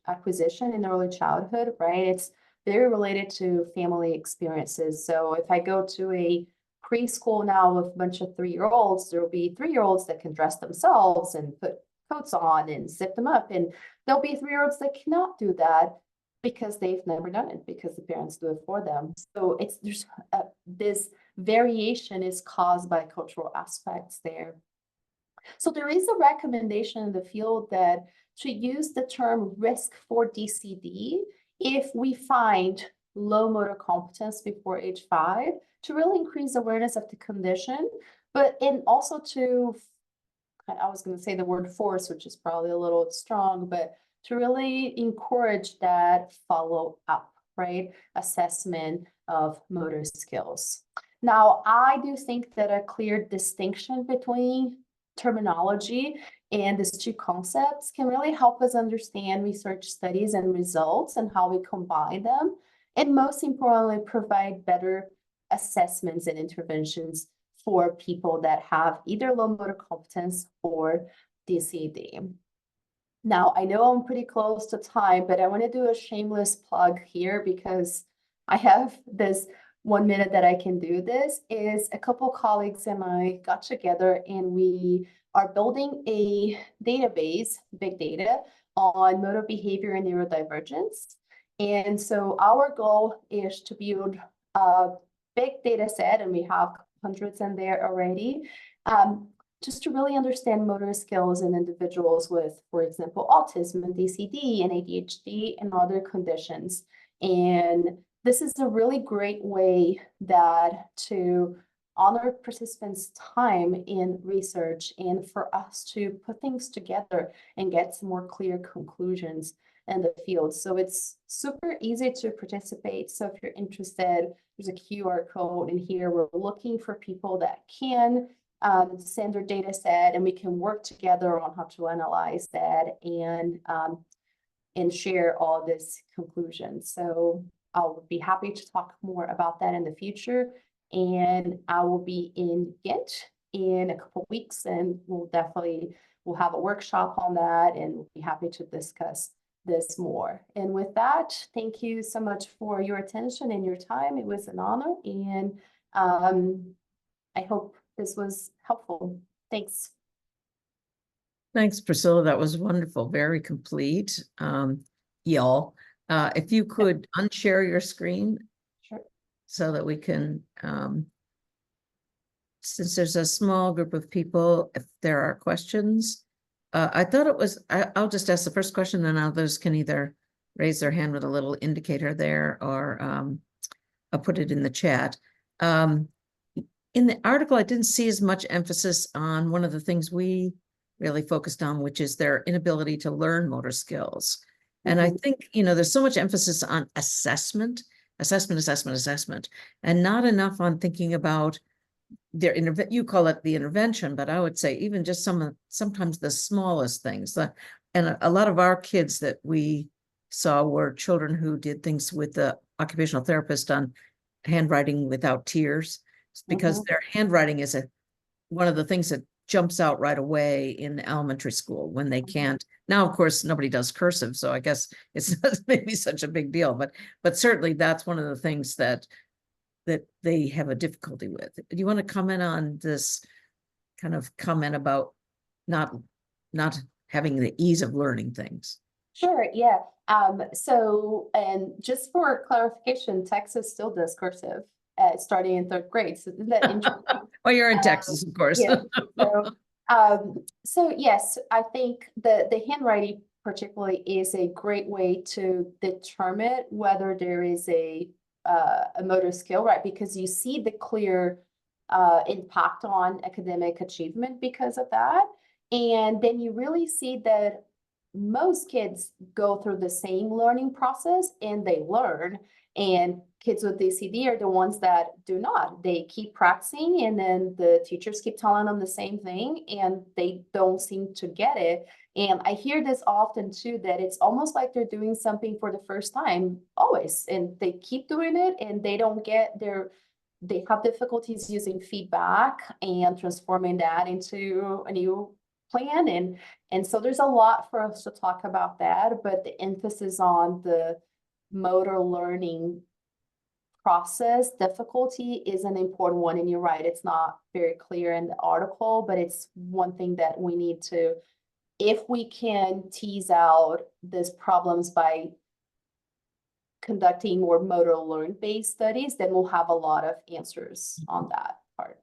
acquisition in early childhood, right? It's very related to family experiences. So if I go to a preschool now with a bunch of 3-year-olds, there will be 3-year-olds that can dress themselves and put coats on and zip them up. And there'll be 3-year-olds that cannot do that because they've never done it, because the parents do it for them. So there's this variation is caused by cultural aspects there. So there is a recommendation in the field that to use the term risk for DCD if we find low motor competence before age 5, to really increase awareness of the condition, but and also to, I was going to say the word force, which is probably a little strong, but to really encourage that follow up, right? Assessment of motor skills. Now, I do think that a clear distinction between terminology and these two concepts can really help us understand research studies and results and how we combine them, and most importantly, provide better assessments and interventions for people that have either low motor competence or DCD. Now, I know I'm pretty close to time, but I want to do a shameless plug here because I have this 1 minute that I can do this. Is a couple colleagues and I got together and we are building a database, big data, on motor behavior and neurodivergence. And so our goal is to build a big data set, and we have hundreds in there already, just to really understand motor skills in individuals with, for example, autism and DCD and ADHD and other conditions. And this is a really great way that to honor participants' time in research and for us to put things together and get some more clear conclusions in the field. So it's super easy to participate. So if you're interested, there's a QR code in here. We're looking for people that can send their data set, and we can work together on how to analyze that and share all this conclusions. So I'll be happy to talk more about that in the future. And I will be in Ghent in a couple weeks, and we'll have a workshop on that, and we'll be happy to discuss this more. And with that, thank you so much for your attention and your time. It was an honor, and I hope this was helpful. Thanks. Thanks, Priscilla. That was wonderful. Very complete. Y'all, if you could unshare your screen. Sure. So that we can, since there's a small group of people, if there are questions, I thought it was, I'll just ask the first question, and others can either raise their hand with a little indicator there, or I'll put it in the chat. In the article, I didn't see as much emphasis on one of the things we really focused on, which is their inability to learn motor skills. And I think, there's so much emphasis on assessment, and not enough on thinking about their you call it the intervention, but I would say even just sometimes the smallest things. And a lot of our kids that we saw were children who did things with the occupational therapist on handwriting without tears, because their handwriting is one of the things that jumps out right away in elementary school when they can't. Now, of course, nobody does cursive, so I guess it's not maybe such a big deal, but certainly that's one of the things that they have a difficulty with. Do you want to comment on this kind of comment about not having the ease of learning things? Sure, yeah. So, and just for clarification, Texas still does cursive starting in 3rd grade. So isn't that interesting? Well, you're in Texas, of course. Yeah. So yes, I think the handwriting particularly is a great way to determine whether there is a motor skill, right? Because you see the clear impact on academic achievement because of that. And then you really see that most kids go through the same learning process and they learn. And kids with DCD are the ones that do not. They keep practicing, and then the teachers keep telling them the same thing, and they don't seem to get it. And I hear this often too, that it's almost like they're doing something for the first time, always. And they keep doing it, and they don't get they have difficulties using feedback and transforming that into a new plan. And so there's a lot for us to talk about that, but the emphasis on the motor learning process difficulty is an important one, and you're right, it's not very clear in the article, but it's one thing that we need to, if we can tease out these problems by conducting more motor learn-based studies, then we'll have a lot of answers on that part.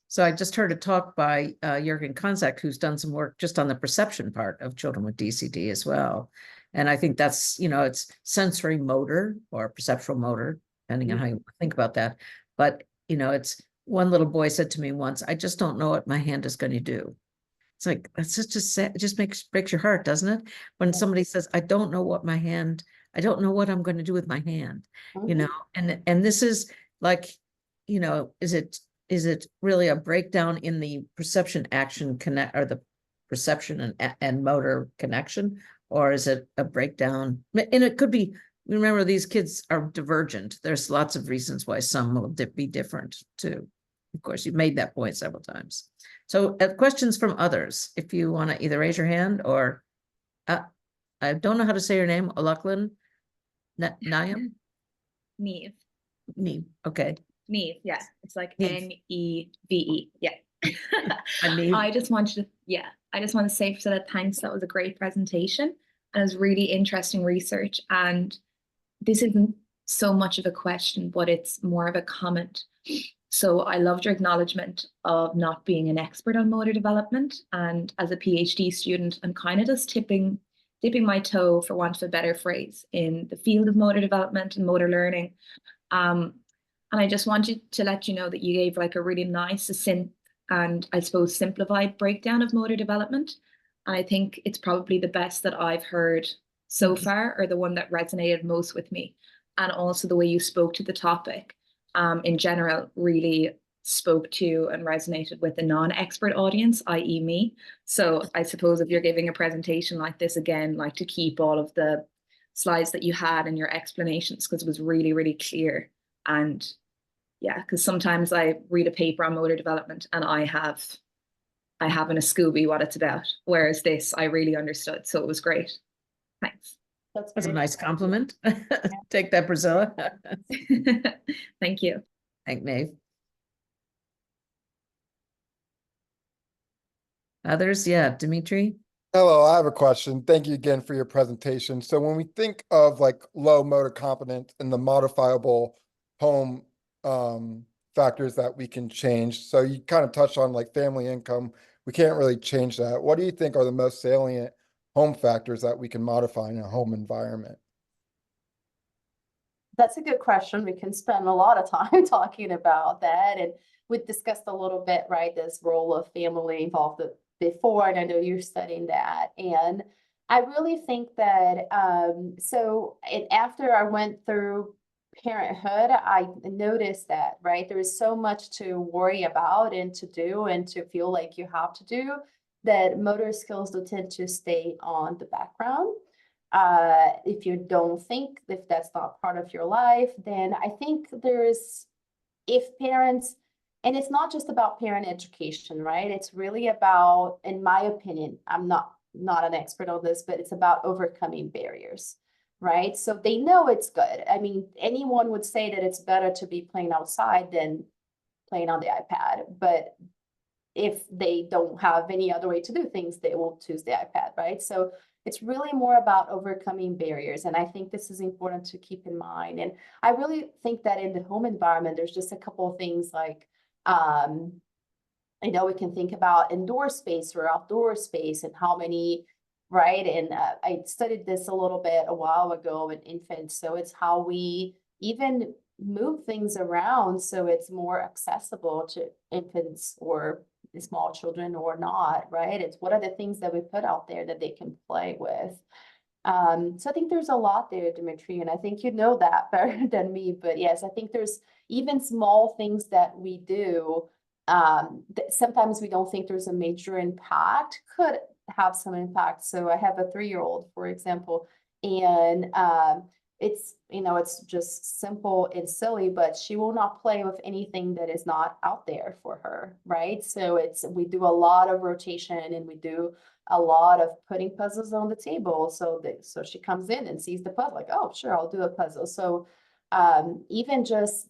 So I just heard a talk by Jürgen Konzak, who's done some work just on the perception part of children with DCD as well. And I think that's, it's sensory motor or perceptual motor, depending on how you think about that. But, it's one little boy said to me once, I just don't know what my hand is going to do. It's like, that's just sad. It just breaks your heart, doesn't it? When somebody says, I don't know what I'm going to do with my hand, and this is like, is it really a breakdown in the perception action connect, or the perception and motor connection, or is it a breakdown? And it could be, remember, these kids are divergent. There's lots of reasons why some will be different too. Of course, you've made that point several times. So questions from others, if you want to either raise your hand or, I don't know how to say your name, Olaklan Nayam? Neve. Neve, okay. Neve, yeah. It's like Neve. Neve. Yeah. Neve. I just want to say, Priscilla, thanks. That was a great presentation. And it was really interesting research. And this isn't so much of a question, but it's more of a comment. So I loved your acknowledgement of not being an expert on motor development. And as a PhD student, I'm kind of just dipping my toe, for want of a better phrase, in the field of motor development and motor learning. And I just wanted to let you know that you gave like a really nice, succinct, and I suppose simplified breakdown of motor development. And I think it's probably the best that I've heard so far, or the one that resonated most with me. And also the way you spoke to the topic in general really spoke to and resonated with a non-expert audience, i.e. me. So I suppose if you're giving a presentation like this again, like to keep all of the slides that you had and your explanations, because it was really, really clear. And yeah, because sometimes I read a paper on motor development and I have in a Scooby what it's about, whereas this I really understood. So it was great. Thanks. That's a nice compliment. Take that, Priscilla. Thank you. Thank Nave. Others? Yeah, Dimitri. Hello, I have a question. Thank you again for your presentation. So when we think of like low motor competence and the modifiable home factors that we can change, so you kind of touched on like family income. We can't really change that. What do you think are the most salient home factors that we can modify in a home environment? That's a good question. We can spend a lot of time talking about that. And we discussed a little bit, right, this role of family involved before, and I know you're studying that. And I really think that, after I went through parenthood, I noticed that, right, there is so much to worry about and to do and to feel like you have to do, that motor skills do tend to stay on the background. If you don't think, if that's not part of your life, then I think if parents, and it's not just about parent education, right? It's really about, in my opinion, I'm not an expert on this, but it's about overcoming barriers, right? So they know it's good. I mean, anyone would say that it's better to be playing outside than playing on the iPad, but if they don't have any other way to do things, they will choose the iPad, right? So it's really more about overcoming barriers. And I think this is important to keep in mind. And I really think that in the home environment, there's just a couple of things like, we can think about indoor space or outdoor space and how many, right? And I studied this a little bit a while ago in infants. So it's how we even move things around so it's more accessible to infants or small children or not, right? It's what are the things that we put out there that they can play with. So I think there's a lot there, Dimitri, and I think you know that better than me. But yes, I think there's even small things that we do that sometimes we don't think there's a major impact, could have some impact. So I have a 3-year-old, for example, and it's just simple and silly, but she will not play with anything that is not out there for her, right? So we do a lot of rotation and we do a lot of putting puzzles on the table. So she comes in and sees the puzzle, like, oh, sure, I'll do a puzzle. So Even just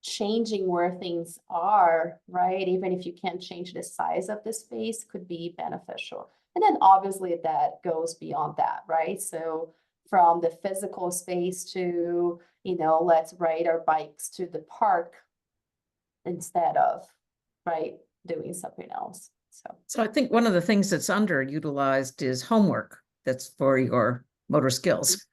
changing where things are, right? Even if you can't change the size of the space, could be beneficial. And then obviously that goes beyond that, right? So from the physical space to, you know, let's ride our bikes to the park instead of, right, doing something else. So I think one of the things that's underutilized is homework that's for your motor skills.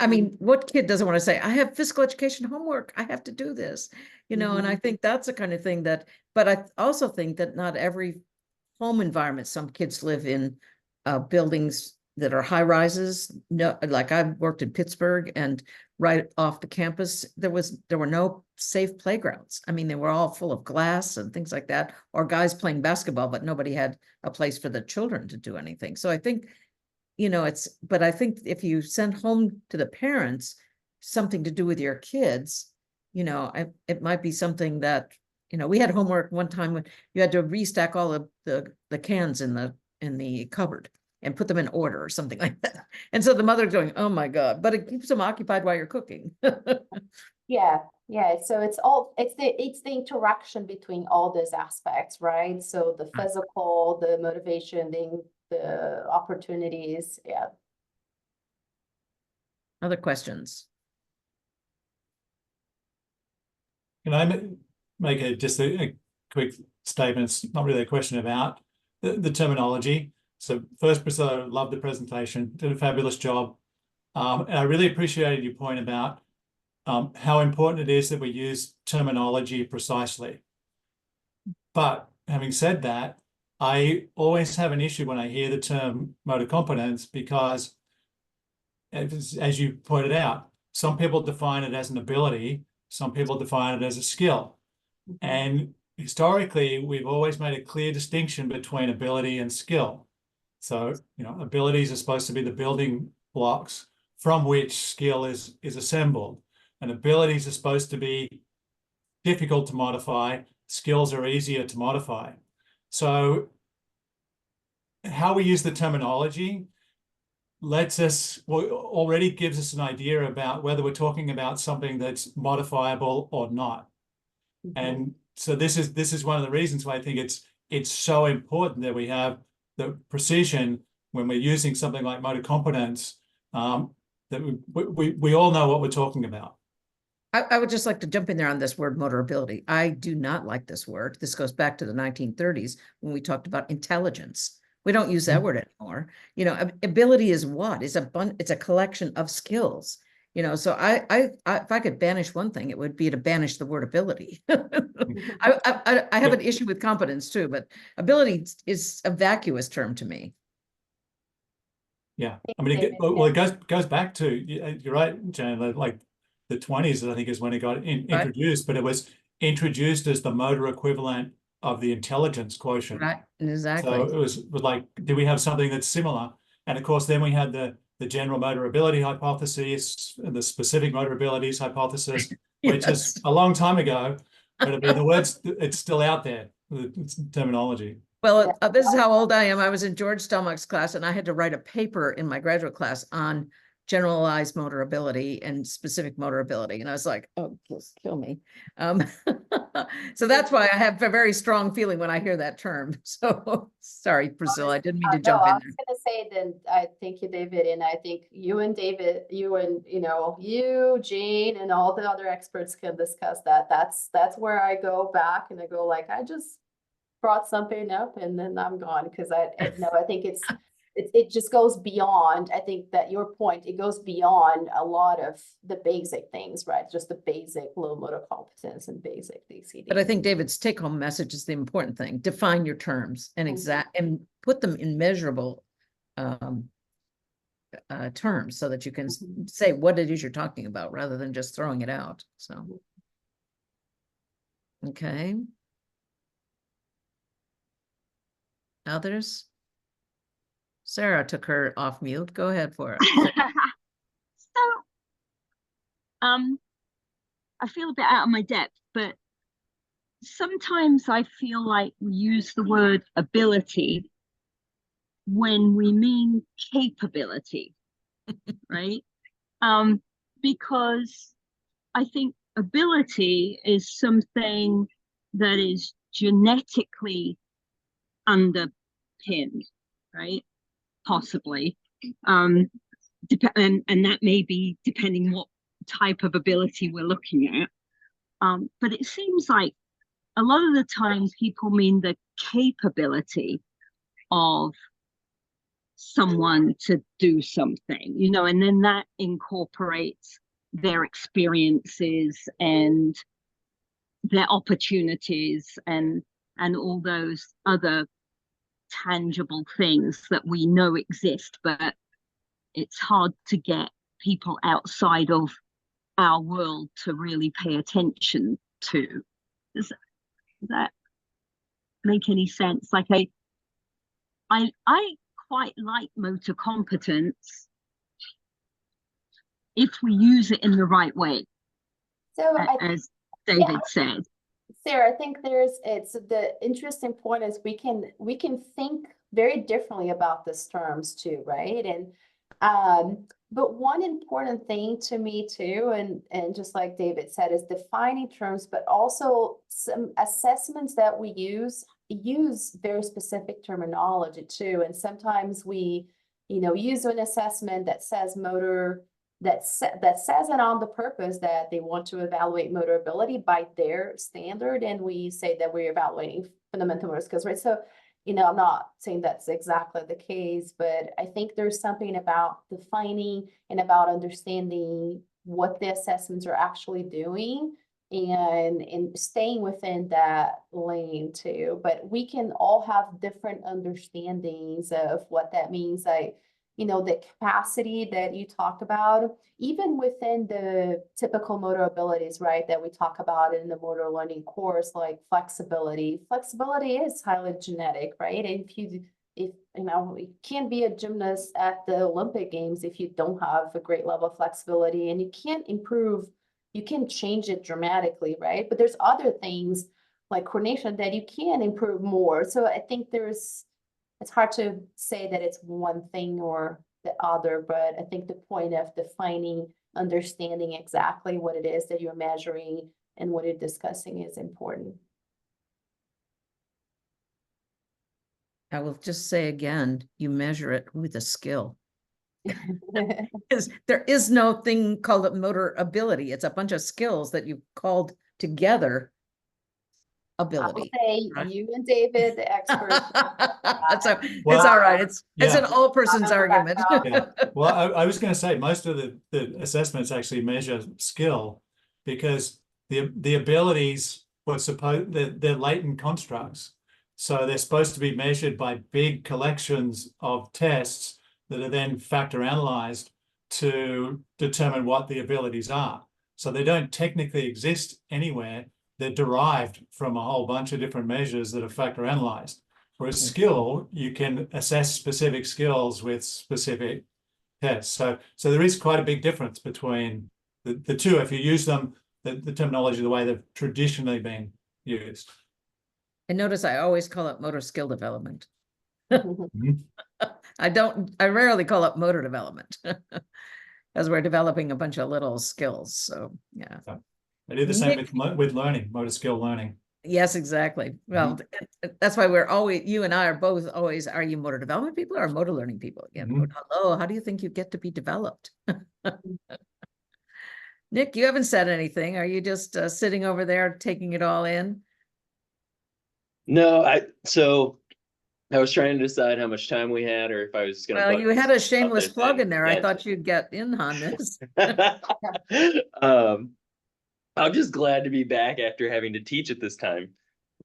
I mean, what kid doesn't want to say, I have physical education homework, I have to do this, you know, and I think that's the kind of thing that, but I also think that not every home environment, some kids live in buildings that are high rises. No, like I've worked in Pittsburgh, and right off the campus, there were no safe playgrounds. I mean, they were all full of glass and things like that, or guys playing basketball, but nobody had a place for the children to do anything. So I think, you know, but I think if you send home to the parents something to do with your kids, you know, it might be something that, you know, we had homework one time when you had to restack all of the cans in the cupboard and put them in order or something like that. And so the mother's going, oh my God, but it keeps them occupied while you're cooking. Yeah. So it's the interaction between all these aspects, right? So the physical, the motivation, the opportunities. Yeah. Other questions? Can I make just a quick statement? It's not really a question about the terminology. So first, Priscilla, loved the presentation, did a fabulous job. And I really appreciated your point about how important it is that we use terminology precisely. But having said that, I always have an issue when I hear the term motor competence, because as you pointed out, some people define it as an ability, some people define it as a skill. And historically, we've always made a clear distinction between ability and skill. So, you know, abilities are supposed to be the building blocks from which skill is assembled. And abilities are supposed to be difficult to modify. Skills are easier to modify. So how we use the terminology already gives us an idea about whether we're talking about something that's modifiable or not. And so this is one of the reasons why I think it's so important that we have the precision when we're using something like motor competence, that we all know what we're talking about. I would just like to jump in there on this word motor ability. I do not like this word. This goes back to the 1930s when we talked about intelligence. We don't use that word anymore. You know, ability is what? It's a collection of skills. You know, so I if I could banish one thing, it would be to banish the word ability. I have an issue with competence too, but ability is a vacuous term to me. Yeah, I mean, it goes back to, you're right, Jane, like the 20s, I think, is when it got introduced, but it was introduced as the motor equivalent of the intelligence quotient. Right, exactly. So it was like, do we have something that's similar? And of course, then we had the general motor ability hypothesis, and the specific motor abilities hypothesis, which is a long time ago, but I mean, the words, it's still out there, it's terminology. Well, this is how old I am. I was in George Stelmach's class, and I had to write a paper in my graduate class on generalized motor ability and specific motor ability. And I was like, oh, just kill me. So that's why I have a very strong feeling when I hear that term. So sorry, Priscilla, I didn't mean to jump in there. I was going to say then, I thank you, David. And I think you and David, you, Jane, and all the other experts can discuss that. That's where I go back and I go like, I just brought something up and then I'm gone, because I think it just goes beyond. I think that your point, it goes beyond a lot of the basic things, right? Just the basic low motor competence and basic DCD. But I think David's take-home message is the important thing. Define your terms and and put them in measurable terms so that you can say what it is you're talking about rather than just throwing it out. So, okay. Others? Sarah took her off mute. Go ahead for it. So, I feel a bit out of my depth, but sometimes I feel like we use the word ability when we mean capability, right? Because I think ability is something that is genetically underpinned, right? Possibly. And that may be depending what type of ability we're looking at. But it seems like a lot of the times people mean the capability of someone to do something, you know, and then that incorporates their experiences and their opportunities and all those other tangible things that we know exist, but it's hard to get people outside of our world to really pay attention to. Does that make any sense? Like I quite like motor competence if we use it in the right way, So as David said. Sarah, I think it's the interesting point is we can think very differently about these terms too, right? And but one important thing to me too, and just like David said, is defining terms, but also some assessments that we use very specific terminology too. And sometimes we, use an assessment that says motor, that says it on the purpose that they want to evaluate motor ability by their standard, and we say that we're evaluating fundamental motor skills, right? So, I'm not saying that's exactly the case, but I think there's something about defining and about understanding what the assessments are actually doing and staying within that lane too. But we can all have different understandings of what that means. The capacity that you talked about, even within the typical motor abilities, right, that we talk about in the motor learning course, like flexibility. Flexibility is highly genetic, right? And you can't be a gymnast at the Olympic Games if you don't have a great level of flexibility, and you can't improve, you can change it dramatically, right? But there's other things like coordination that you can improve more. So I think it's hard to say that it's one thing or the other, but I think the point of defining, understanding exactly what it is that you're measuring and what you're discussing is important. I will just say again, you measure it with a skill. Because there is no thing called a motor ability. It's a bunch of skills that you've called together ability. I will say right? you and David, the experts. So Well, it's all right. It's yeah. an all person's argument. Yeah. Well, I was going to say most of the assessments actually measure skill because the abilities were they're latent constructs. So they're supposed to be measured by big collections of tests that are then factor analyzed to determine what the abilities are. So they don't technically exist anywhere. They're derived from a whole bunch of different measures that are factor analyzed. Whereas skill, you can assess specific skills with specific tests. So there is quite a big difference between the two if you use them, the terminology the way they've traditionally been used. And notice I always call it motor skill development. Mhm. I rarely call it motor development. As we're developing a bunch of little skills. So yeah. I do the same Nick. with learning, motor skill learning. Yes, exactly. Well, that's why you and I are both always, are you motor development people or motor learning people? Again, hello, how do you think you get to be developed? Nick, you haven't said anything. Are you just sitting over there taking it all in? No, so I was trying to decide how much time we had or if I was just going to. Well, you had a shameless plug in there. I thought you'd get in on this. I'm just glad to be back after having to teach at this time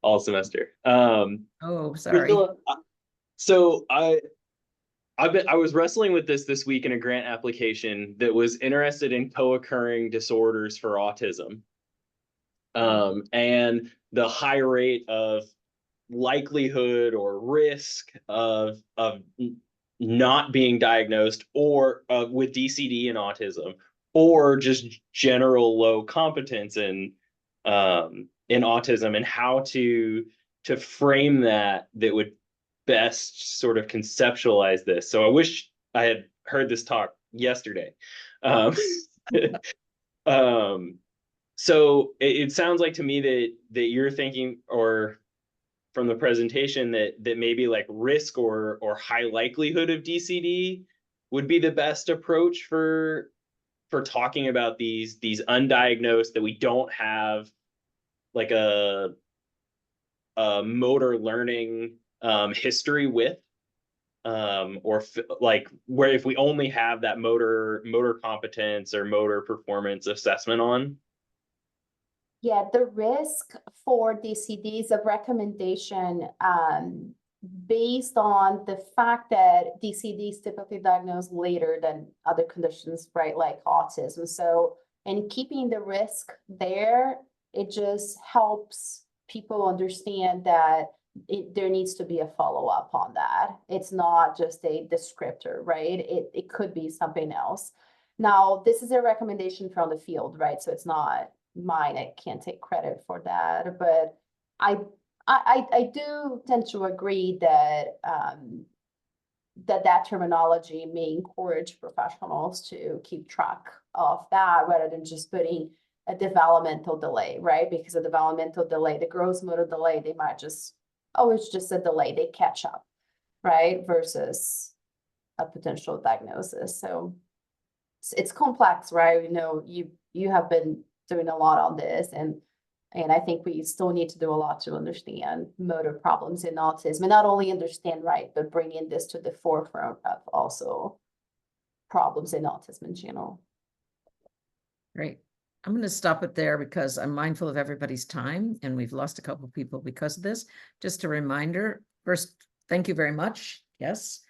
all semester. Oh, sorry. Priscila, so I was wrestling with this week in a grant application that was interested in co-occurring disorders for autism. And the high rate of likelihood or risk of not being diagnosed or with DCD and autism, or just general low competence in autism, and how to frame that would best sort of conceptualize this. So I wish I had heard this talk yesterday. So it sounds like to me that you're thinking, or from the presentation, that maybe like risk or high likelihood of DCD would be the best approach for talking about these undiagnosed, that we don't have like a motor learning history with, or like where if we only have that motor competence or motor performance assessment on. Yeah, the risk for DCD is a recommendation based on the fact that DCD is typically diagnosed later than other conditions, right, like autism. So, and keeping the risk there, it just helps people understand that there needs to be a follow-up on that. It's not just a descriptor, right? It could be something else. Now, this is a recommendation from the field, right? So it's not mine. I can't take credit for that, but I do tend to agree that that terminology may encourage professionals to keep track of that rather than just putting a developmental delay, right? Because a developmental delay, the gross motor delay, they might just, oh, it's just a delay, they catch up, right? Versus a potential diagnosis. So it's complex, right? You know, you have been doing a lot on this, and I think we still need to do a lot to understand motor problems in autism, and not only understand, right, but bringing this to the forefront of also problems in autism in general. Great. I'm going to stop it there because I'm mindful of everybody's time, and we've lost a couple of people because of this. Just a reminder, first, thank you very much. Yes.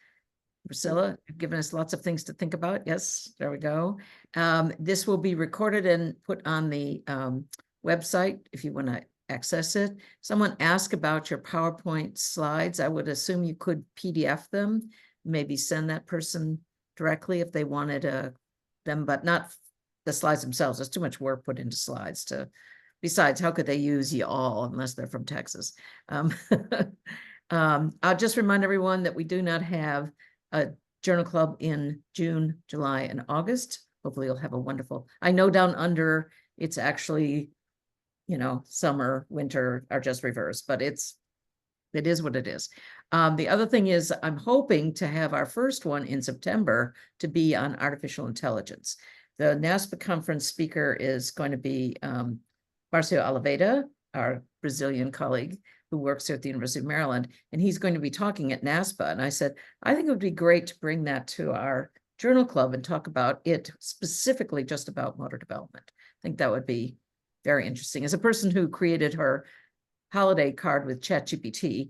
Priscilla, you've given us lots of things to think about. Yes, there we go. This will be recorded and put on the website if you want to access it. Someone asked about your PowerPoint slides. I would assume you could PDF them, maybe send that person directly if they wanted them, but not the slides themselves. There's too much work put into slides to, besides, how could they use you all unless they're from Texas? I'll just remind everyone that we do not have a journal club in June, July, and August. Hopefully you'll have a wonderful, I know down under it's actually, you know, summer, winter are just reversed, but it is what it is. The other thing is I'm hoping to have our first one in September to be on artificial intelligence. The NASPA conference speaker is going to be Marcio Oliveira, our Brazilian colleague who works here at the University of Maryland, and he's going to be talking at NASPA. And I said, I think it would be great to bring that to our journal club and talk about it specifically just about motor development. I think that would be very interesting. As a person who created her holiday card with ChatGPT,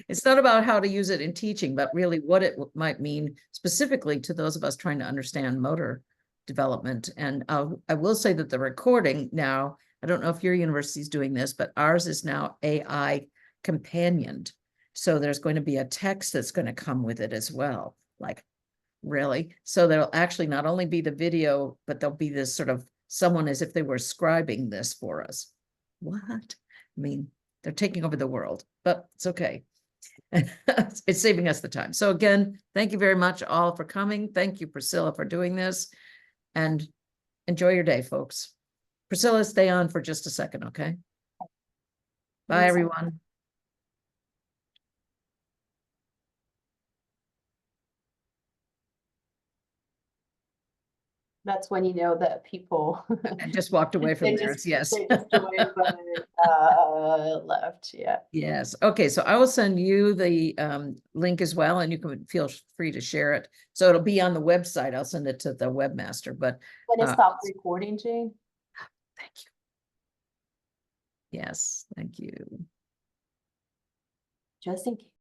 it's not about how to use it in teaching, but really what it might mean specifically to those of us trying to understand motor development. And I will say that the recording now, I don't know if your university is doing this, but ours is now AI companioned. So there's going to be a text that's going to come with it as well. Like, really? So there'll actually not only be the video, but there'll be this sort of someone as if they were scribing this for us. What? I mean, they're taking over the world, but it's okay. It's saving us the time. So again, thank you very much all for coming. Thank you, Priscilla, for doing this, and enjoy your day, folks. Priscilla, stay on for just a second, okay? Bye, everyone. That's when you know that people I just walked away from theirs, yes. they just joined, but left, yeah. Yes, okay, so I will send you the link as well, and you can feel free to share it. So it'll be on the website. I'll send it to the webmaster, but When it stopped recording, Jane? thank you. Yes, thank you. Just in case.